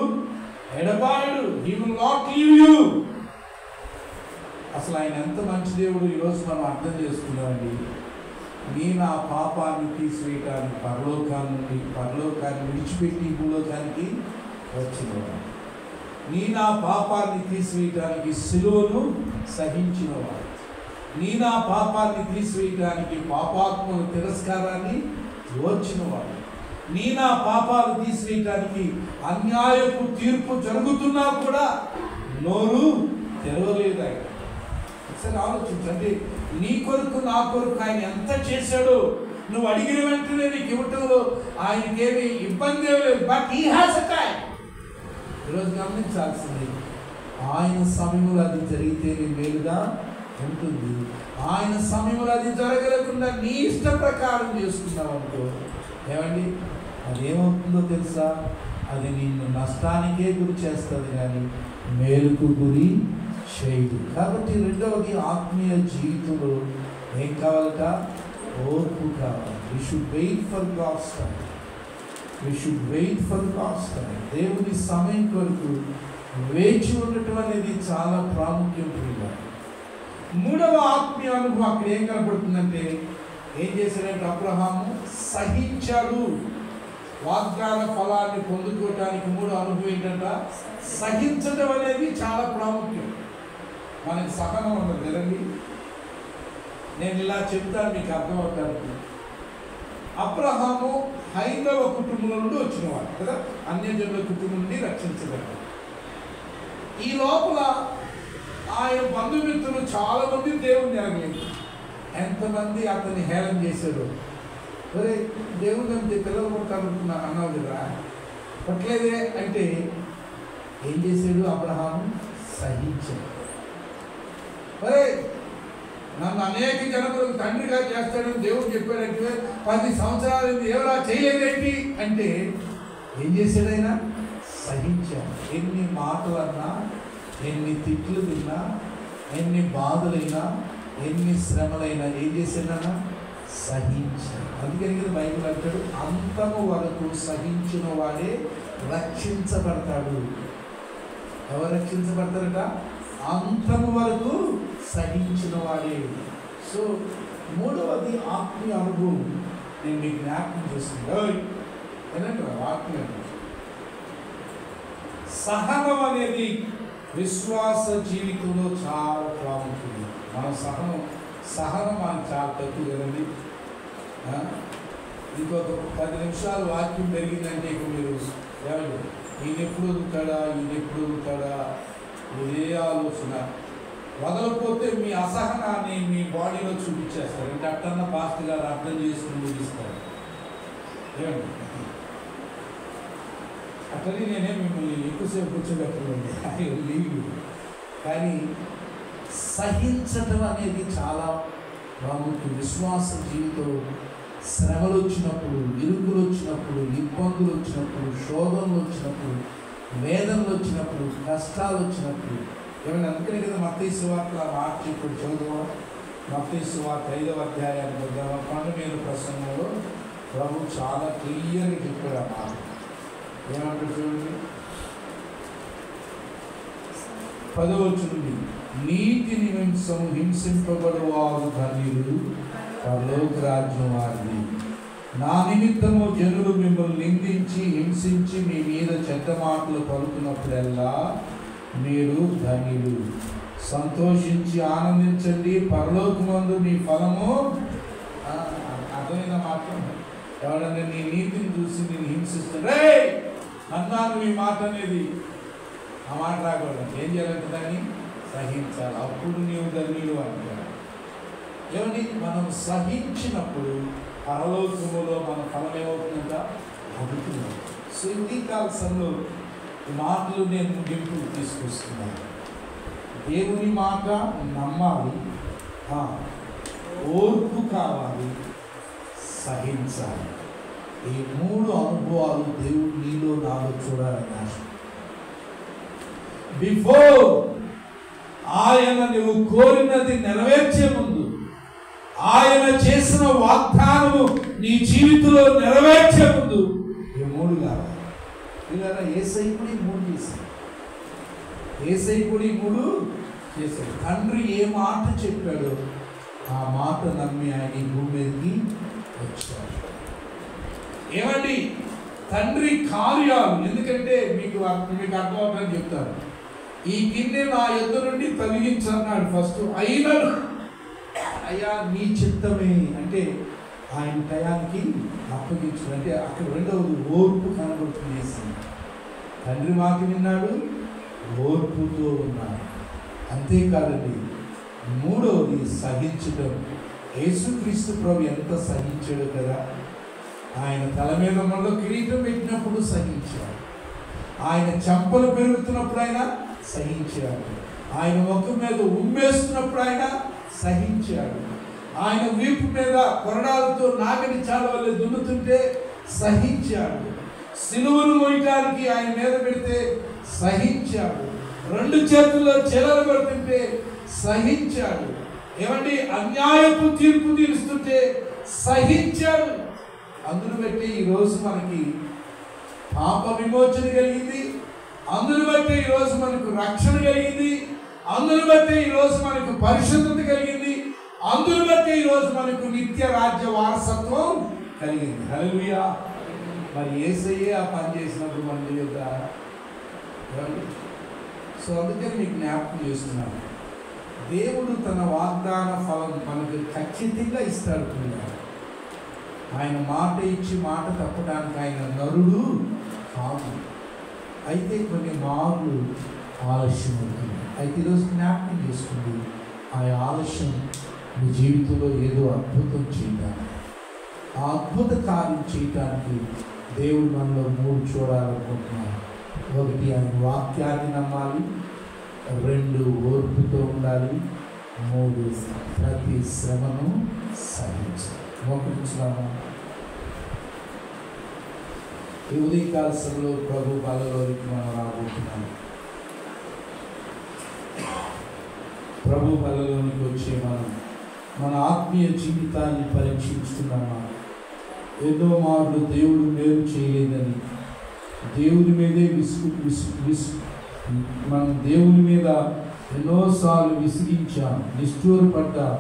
ఎడబాయడు. He will not leave you. అసలు ఆయన ఎంత మంచి దేవుడు ఈరోజు మనం అర్థం చేసుకున్నామండి. నీ నా పాపాన్ని తీసివేయటానికి పరలోకాన్ని విడిచిపెట్టి భూలోకానికి వచ్చినవాడు. నీ నా పాపాన్ని తీసివేయటానికి సిలువను సహించినవాడు. నీ నా పాపాన్ని తీసివేయటానికి పాపాత్మల తిరస్కారాన్ని ఓర్చినవాడు. నీ నా పాపాలు తీసివేయటానికి అన్యాయపు తీర్పు జరుగుతున్నా కూడా నోరు తెరవలేదు ఆయన. ఒకసారి ఆలోచించండి, నీ కొరకు నా కొరకు ఆయన ఎంత చేశాడో. నువ్వు అడిగిన వెంటనే నీకు ఇవ్వటంలో ఆయనకేమి ఇబ్బంది లేదు. But he has a time. ఈరోజు గమనించాల్సింది, ఆయన సమయంలో అది జరిగితేనే మేలుగా ఉంటుంది. ఆయన సమయంలో అది జరగలేకుండా నీ ఇష్ట ప్రకారం చేసుకున్నావు అనుకో, ఏమండి అదేమవుతుందో తెలుసా? అది నిన్ను నష్టానికే గురి చేస్తుంది కానీ మేలుకు గురి చేయదు. కాబట్టి రెండవది, ఆత్మీయ జీవితంలో ఏం కావాలట? ఓర్పు కావాలి. We should wait for God's time. We should wait for God's time. దేవుని సమయం కొరకు వేచి ఉండటం అనేది చాలా ప్రాముఖ్యం. మూడవ ఆత్మీయ అనుభవం అక్కడ ఏం కనపడుతుందంటే, ఏం చేశాడంటే అబ్రహాము సహించాడు. వాగ్దాన ఫలాన్ని పొందుకోవటానికి మూడో అనుభవం ఏంటంట? సహించడం అనేది చాలా ప్రాముఖ్యం. మనకి సహనం ఉండదు కదండి. నేను ఇలా చెప్తాను మీకు అర్థమవుతానికి. అబ్రహాము హైందవ కుటుంబం నుండి వచ్చినవాడు కదా, అన్యజనుల కుటుంబం నుండి రక్షించబడ్డాడు. ఈ లోపల ఆయన బంధుమిత్రులు చాలా మంది దేవుని ఎరగలేదు. ఎంతమంది అతన్ని హేళన చేశాడు. సరే దేవుని అంటే పిల్లలు కొట్టాలనుకున్నాను అన్నావు కదా, కొట్టలేదే అంటే ఏం చేశాడు? అబ్రహాము సహించాడు. సరే నన్ను అనేక జనములకు తండ్రిగా చేస్తాడని దేవుడు చెప్పాడంటే 10 సంవత్సరాలు ఎవరా చేయలేదేంటి అంటే ఏం చేశాడు? ఆయన సహించాడు. ఎన్ని మాటలన్నా, ఎన్ని తిట్లు తిన్నా, ఎన్ని బాధలైనా, ఎన్ని శ్రమలైనా ఏం చేశాడన్నా? సహించాడు. అందుకని బైబిల్ అంటాడు, అంతము వరకు సహించిన వాడే రక్షించబడతాడు. ఎవరు రక్షించబడతారట? అంతము వరకు సహించిన వాడే. సో మూడవది ఆత్మీయ అనుభవం నేను మీకు జ్ఞాపకం చేస్తున్నాను. ఏంటంటే ఆత్మీయ సహనం అనేది విశ్వాస జీవితంలో చాలా ప్రాముఖ్యం. మన సహనం మనకు చాలా తక్కువ కదండి. ఇంకొక 10 నిమిషాలు వాక్యం పెరిగిందంటే ఇక మీరు ఏమండి ఈయన ఎప్పుడు వదులుతాడా ఇదే ఆలోచన. వదలకపోతే మీ అసహనాన్ని మీ బాడీలో చూపించేస్తారు. అంటే అట్టన్న పాస్ట్ గారు అర్థం చేసుకుని ముగిస్తారు. ఏమండి అట్లనే నేనే మిమ్మల్ని ఎక్కువసేపు కూర్చోబెట్టలేదు, ఐ విల్ లీవ్ యూ. కానీ సహించటం అనేది చాలా ప్రాముఖ్యం. విశ్వాస జీవితం శ్రమలు వచ్చినప్పుడు, ఇరుకులు వచ్చినప్పుడు, ఇబ్బందులు వచ్చినప్పుడు, శోధనలు వచ్చినప్పుడు, వేదనలు వచ్చినప్పుడు, కష్టాలు వచ్చినప్పుడు ఏమైనా అందుకనే కదా మత్తయి సువార్త మాట ఇప్పుడు చదువుదాం. మత్తయి సువార్త 5వ అధ్యాయాన్ని చదువుదాం. కొండ మీద ప్రసంగంలో ప్రభు చాలా క్లియర్గా చెప్పాడు ఆ మాట. ఏమంటారు చూడండి, 10వ వచనం, నీతి నిమిత్తం హింసింపబడువారు ధన్యులు, పరలోక రాజ్యం వారిది. నా నిమిత్తము జనులు మిమ్మల్ని నిందించి హింసించి మీ మీద చెడ్డ మాటలు పలుకున్నప్పుడల్లా మీరు ధన్యులు. సంతోషించి ఆనందించండి, పరలోకమందు మీ ఫలము. అర్థమైన మాట. ఎవడన్నా నీ నీతిని చూసి నేను హింసిస్తాడే అన్నాను ఈ మాట అనేది, ఆ మాట రాకూడదు. ఏం చేయాలంటే దాన్ని సహించాలి. అప్పుడు నీవు ధన్యులు అంటారు. ఏమని? మనం సహించినప్పుడు పరలోకములో మన ఫలం ఏమవుతుందంట? అడుగుతున్నాం. సో ఈ కాలంలో ఈ మాటలు నేను ముగింపు తీసుకొస్తున్నాను. దేవుని మాట నమ్మాలి, ఓర్పు కావాలి, సహించాలి. ఈ 3 అనుభవాలు దేవుడు నీలో నాలో చూడాలని ఆశ. బిఫోర్ ఆయన నువ్వు కోరినది నెరవేర్చే ముందు, ఆయన చేసిన వాగ్దానము నీ జీవితంలో నెరవేర్చే ముందు ఈ 3 కావాలి. ఇలా ఏసై కూడా ఈ 3 చేశాడు. ఏసై కూడా ఈ 3 చేశాడు. తండ్రి ఏ మాట చెప్పాడో ఆ మాట నమ్మి ఆయన ఈ భూమి మీదకి వచ్చాడు. ఏమండి తండ్రి కార్యాలు, ఎందుకంటే మీకు అర్థమవుతుందని చెప్తారు. ఈ గిన్నె నా యొద్ద నుండి తొలగించన్నాడు ఫస్ట్. అయినను అయ్యా నీ చిత్తమే అంటే ఆయన టయానికి అప్పగించడం. అంటే అక్కడ రెండవది ఓర్పు కనబడుతుంది. తండ్రి మాట విన్నాడు, ఓర్పుతో ఉన్నాడు. అంతేకాదండి, మూడవది సహించడం. యేసుక్రీస్తు ప్రభు ఎంత సహించాడు కదా. ఆయన తల మీద మనలో కిరీటం పెట్టినప్పుడు సహించాడు. ఆయన చెంపలు పెరుగుతున్నప్పుడు ఆయన సహించాడు. ఆయన ముఖం మీద ఉమ్మేస్తున్నప్పుడు ఆయన సహించాడు. ఆయన వీపు మీద కొరడాలతో నాగటి చాల వల్ల దున్నుతుంటే సహించాడు. సిలువను మోయటానికి ఆయన మీద పెడితే సహించాడు. 2 చేతుల్లో చెలలు పడుతుంటే సహించాడు. ఏమండి అన్యాయపు తీర్పు తీరుస్తుంటే సహించాడు. అందును బట్టి ఈరోజు మనకి పాప విమోచన కలిగింది. అందును బట్టి ఈరోజు మనకు రక్షణ కలిగింది. అందును బట్టి ఈరోజు మనకు పరిశుద్ధత కలిగింది. అందును బట్టి ఈరోజు మనకు నిత్య రాజ్య వారసత్వం కలిగింది. హల్లెలూయా. మరి యేసయ్యే ఆ పని చేసినప్పుడు మన యొక్క సో అందుకని మీకు జ్ఞాపకం చేస్తున్నాను, దేవుడు తన వాగ్దాన ఫలం మనకు ఖచ్చితంగా ఇస్తాడు. ఆయన మాట ఇచ్చి మాట తప్పడానికి ఆయన నరుడు కాదు. అయితే కొన్ని మార్లు ఆలస్యం అవుతుంది. అయితే ఈరోజు జ్ఞాపకం చేసుకుంది, ఆ ఆలస్యం మీ జీవితంలో ఏదో అద్భుతం చేయడానికి, ఆ అద్భుత కార్యం చేయటానికి దేవుడు మనలో 3 చూడాలనుకుంటున్నాడు. 1 ఆయన వాక్యాన్ని నమ్మాలి, 2 ఓర్పుతో ఉండాలి, 3 ప్రతి శ్రమను సహించాలి. మోకరించుదామా. ఈ ఉదయకాల సభలో ప్రభు బలలోకి మనం రాబోతున్నాం. ప్రభు బలలోనికి వచ్చే మన ఆత్మీయ జీవితాన్ని పరీక్షించుకున్నామా. ఎన్నో మార్లు దేవుడు మేలు చేయలేదని దేవుని మీదే మనం దేవుని మీద ఎన్నోసార్లు విసిగించాం, నిష్ఠూరపడ్డాం.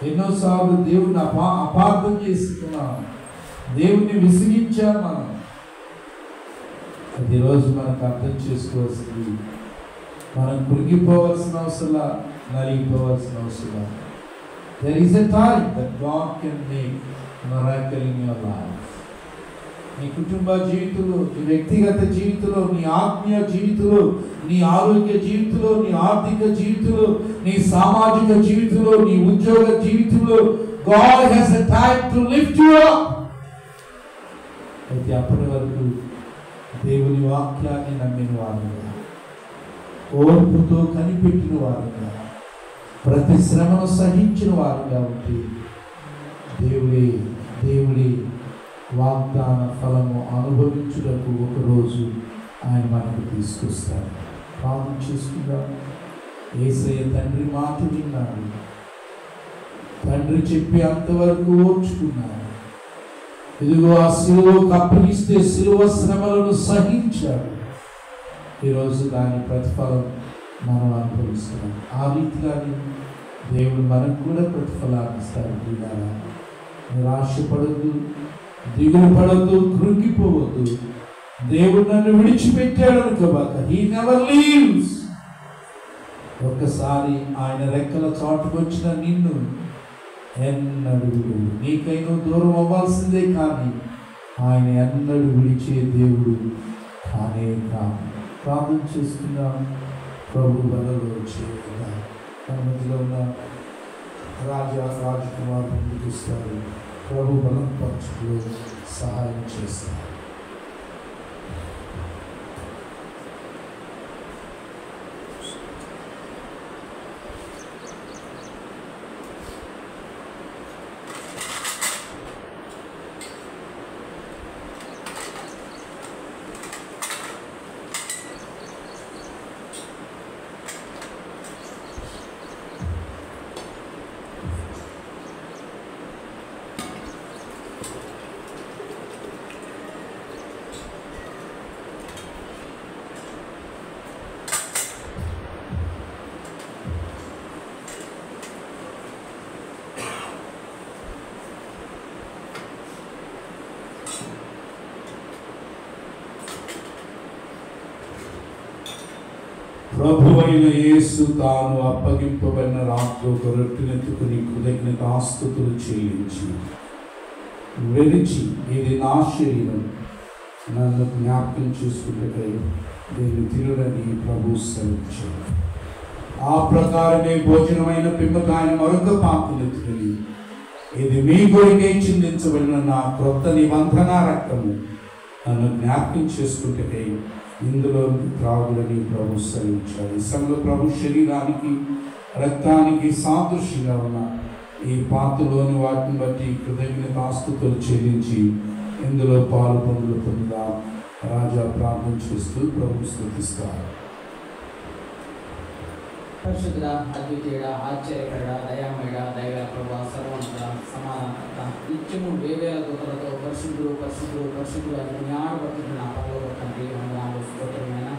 ఎన్నోసార్లు దేవుడిని అపార్థం చేసుకున్నాం, దేవుణ్ణి విసిగించాం. మనం ప్రతిరోజు మనకు అర్థం చేసుకోవాల్సింది, మనం కృంగిపోవాల్సిన అవసరం, నలిగిపోవాల్సిన అవసరం. There is a time that God can make miracle in your life. నీ కుటుంబ జీవితంలో, నీ వ్యక్తిగత జీవితంలో, నీ ఆత్మీయ జీవితంలో, నీ ఆరోగ్య జీవితంలో, నీ ఆర్థిక జీవితంలో, నీ సామాజిక జీవితంలో, నీ ఉద్యోగ జీవితంలో God has a time to lift you up. అయితే అప్పటి వరకు దేవుని వాక్యాన్ని నమ్మిన వారుగా, ఓర్పుతో కనిపెట్టిన వారుగా, ప్రతి శ్రమను సహించిన వారుగా ఉంటే దేవుడి వాగ్దాన ఫలము అనుభవించుటకు ఒకరోజు ఆయన మనకు తీసుకొస్తాడు. ప్రార్థన చేసుకుందాం. యేసయ్య తండ్రి మాట విన్నాడు, తండ్రి చెప్పి అంతవరకు ఓర్చుకున్నాడు. ఇదిగో ఆ సిలువకు అప్పగిస్తే సిలువ శ్రమలను సహించాడు. ఈరోజు దాని ప్రతిఫలం మనం అనుభవిస్తున్నాం. ఆ రీతిగానే దేవుడు మనకు కూడా ప్రతిఫలాన్ని ఇస్తాడు. నిరాశపడద్దు, దిగులు పడద్దు, కృంగిపోవద్దు. దేవుడు నన్ను విడిచిపెట్టాడు అనుకోబాక. He never leaves. ఒక్కసారి ఆయన రెక్కల చాటుకు వచ్చిన నిన్ను ఎన్నడూ నీకైనా దూరం అవ్వాల్సిందే, కానీ ఆయన ఎన్నడూ విడిచే దేవుడు కానే కాదు. ప్రార్థన చేసుకున్నాం. ప్రభు బలలో చేయగా మన మధ్యలో ఉన్న రాజకుమారు ముందుకు ఇస్తారు. ప్రభు బలం పరచులో సహాయం చేస్తారు. ప్రభువైన యేసు తాను అప్పగింపబడిన రాత్రి ఒక రొట్టెనెత్తుకుని కృతజ్ఞతాస్తుతులు చెల్లించి వెలిచి, ఇది నా శరీరం, నన్ను జ్ఞాపకం చేసుకుంటే దీన్ని తిరుడని ప్రభు సెలవించాడు. ఆ ప్రకారమే భోజనమైన పిమ్మట ఆయన మరొక పాత్రనెత్తుకుని, ఇది మీ కొరకై చిందించబడిన నా క్రొత్త నిబంధన రక్తము, నన్ను జ్ఞాపకం చేసుకుంటే ఇందులో త్రాగులని ప్రభు సెలవించాడు. ఈ సమయంలో ప్రభు శరీరానికి రక్తానికి సాదృశ్యంగా ఉన్న ఈ పాత్రలోని వాటిని బట్టి కృతజ్ఞతాస్తుతులు చెల్లించి ఇందులో పాలు పొందుగా రాజా ప్రార్థన చేస్తూ ప్రభు స్తుతిస్తారు. పరిశుద్ధ, అద్వితీయుడ, ఆశ్చర్యకరుడ, దయామయుడ, దైవ ప్రభు, సర్వోన్నత, సమాధానకర్త, నిత్యము వేవేల దూతలతో పరిశుద్ధుడు పరిశుద్ధుడు పరిశుద్ధుడు అని మీ ఆడబడుతున్న నా పరలోక తండ్రి, వందనాలు స్తోత్రమైన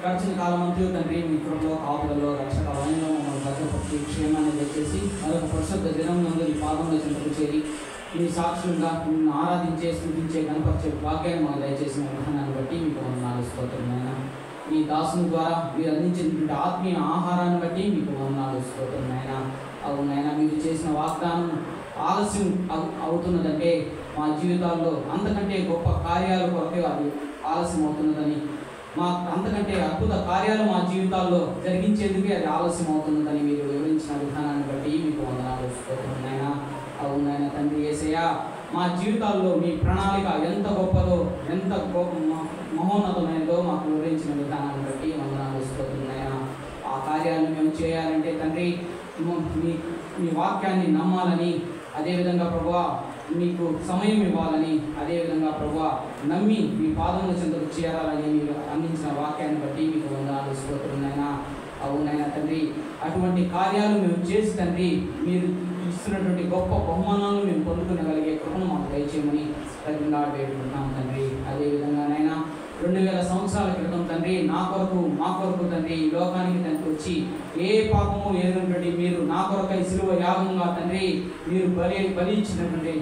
గడిచిన కాలమంతా తండ్రి మీ కృపలో కాపులలో రక్షక వలయంలో మమ్మల్ని భద్రపరిచి క్షేమాన్ని దయచేసి మరొక పరిశుద్ధ దినం నందు ఈ పాదంలో చెంతకు చేరి మీ సాక్షులుగా నిన్ను ఆరాధించే, స్తుతించే, గణపరిచే భాగ్యాన్ని మాకు దయచేసిన విధానాన్ని బట్టి మీకు వందనాలు స్తోత్రమైన మీ దాసుని ద్వారా మీరు అందించినటువంటి ఆత్మీయ ఆహారాన్ని బట్టి మీకు వందనాలు స్తోత్రమైన అవునైనా మీరు చేసిన వాగ్దానం ఆలస్యం అవుతున్నదంటే మా జీవితాల్లో అంతకంటే గొప్ప కార్యాల కొరకే అది ఆలస్యం అవుతున్నదని, మా అంతకంటే అద్భుత కార్యాలు మా జీవితాల్లో జరిగించేందుకే అది ఆలస్యం అవుతున్నదని మీరు వివరించిన విధానాన్ని బట్టి మీకు వందనాలు స్తోత్రమైన అవునైనా తండ్రి యేసయ్య, మా జీవితాల్లో మీ ప్రణాళిక ఎంత గొప్పదో, ఎంత మహోన్నతమైనదో మాకు వివరించిన విధానాన్ని బట్టి వందనాలు స్తోత్రమైన ఆ కార్యాలను మేము చేయాలంటే తండ్రి మీ వాక్యాన్ని నమ్మాలని, అదేవిధంగా ప్రభువా మీకు సమయం ఇవ్వాలని, అదేవిధంగా ప్రభువా నమ్మి మీ పాదముల చెంతకు చేరాలని మీరు అందించిన వాక్యాన్ని బట్టి మీకు వందనాలు స్తోత్రమైనా అవునైనా తండ్రి అటువంటి కార్యాలు మేము చేసి తండ్రి మీరు ఇస్తున్నటువంటి గొప్ప బహుమానాలను మేము పొందుకునగలిగే కృపను మాకు దయచేయమని తగిన వేడుకుంటున్నాం తండ్రి. అదేవిధంగానైనా 2000 సంవత్సరాల క్రితం తండ్రి మా కొరకు తండ్రి ఈ లోకానికి తండ్రి వచ్చి ఏ పాపము ఎదుగునటువంటి మీరు నా కొరకై సిలువ యాగంగా తండ్రి మీరు బలి ఇచ్చినటువంటి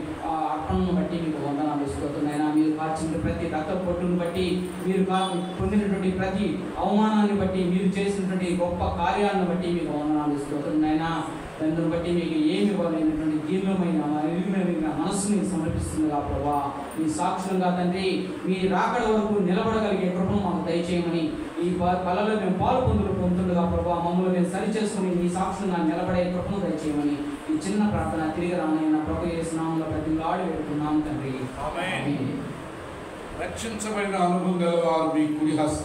అర్పణను బట్టి మీకు వందనాలు స్తోత్రమైనా మీరు కాల్చిన ప్రతి రక్త పొట్టును బట్టి మీరు పొందినటువంటి ప్రతి అవమానాన్ని బట్టి మీరు చేసినటువంటి గొప్ప కార్యాలను బట్టి మీకు వందనాలు స్తోత్రమైనా దాన్ని బట్టి మీకు ఏమి ఇవ్వలేనటువంటి దీర్ఘమైన మనస్సుని సమర్పిస్తుందిగా ప్రభా మీ సాక్షులుగా తండ్రి మీ రాకడ వరకు నిలబడగలిగే కృపను మాకు దయచేయమని ఈ కళలో మేము పాలు పొందుతుండగా ప్రభా మమ్మల్ని మేము సరి చేసుకుని మీ సాక్షులుగా నిలబడే కృపను దయచేయమని ఈ చిన్న ప్రార్థన తిరిగి రానైనా ప్రభు యేసు నామములో ప్రతిలాడి వేడుకున్నాం తండ్రి. రక్షించబడిన అనుభవం గల వారు మీ కుడి హస్త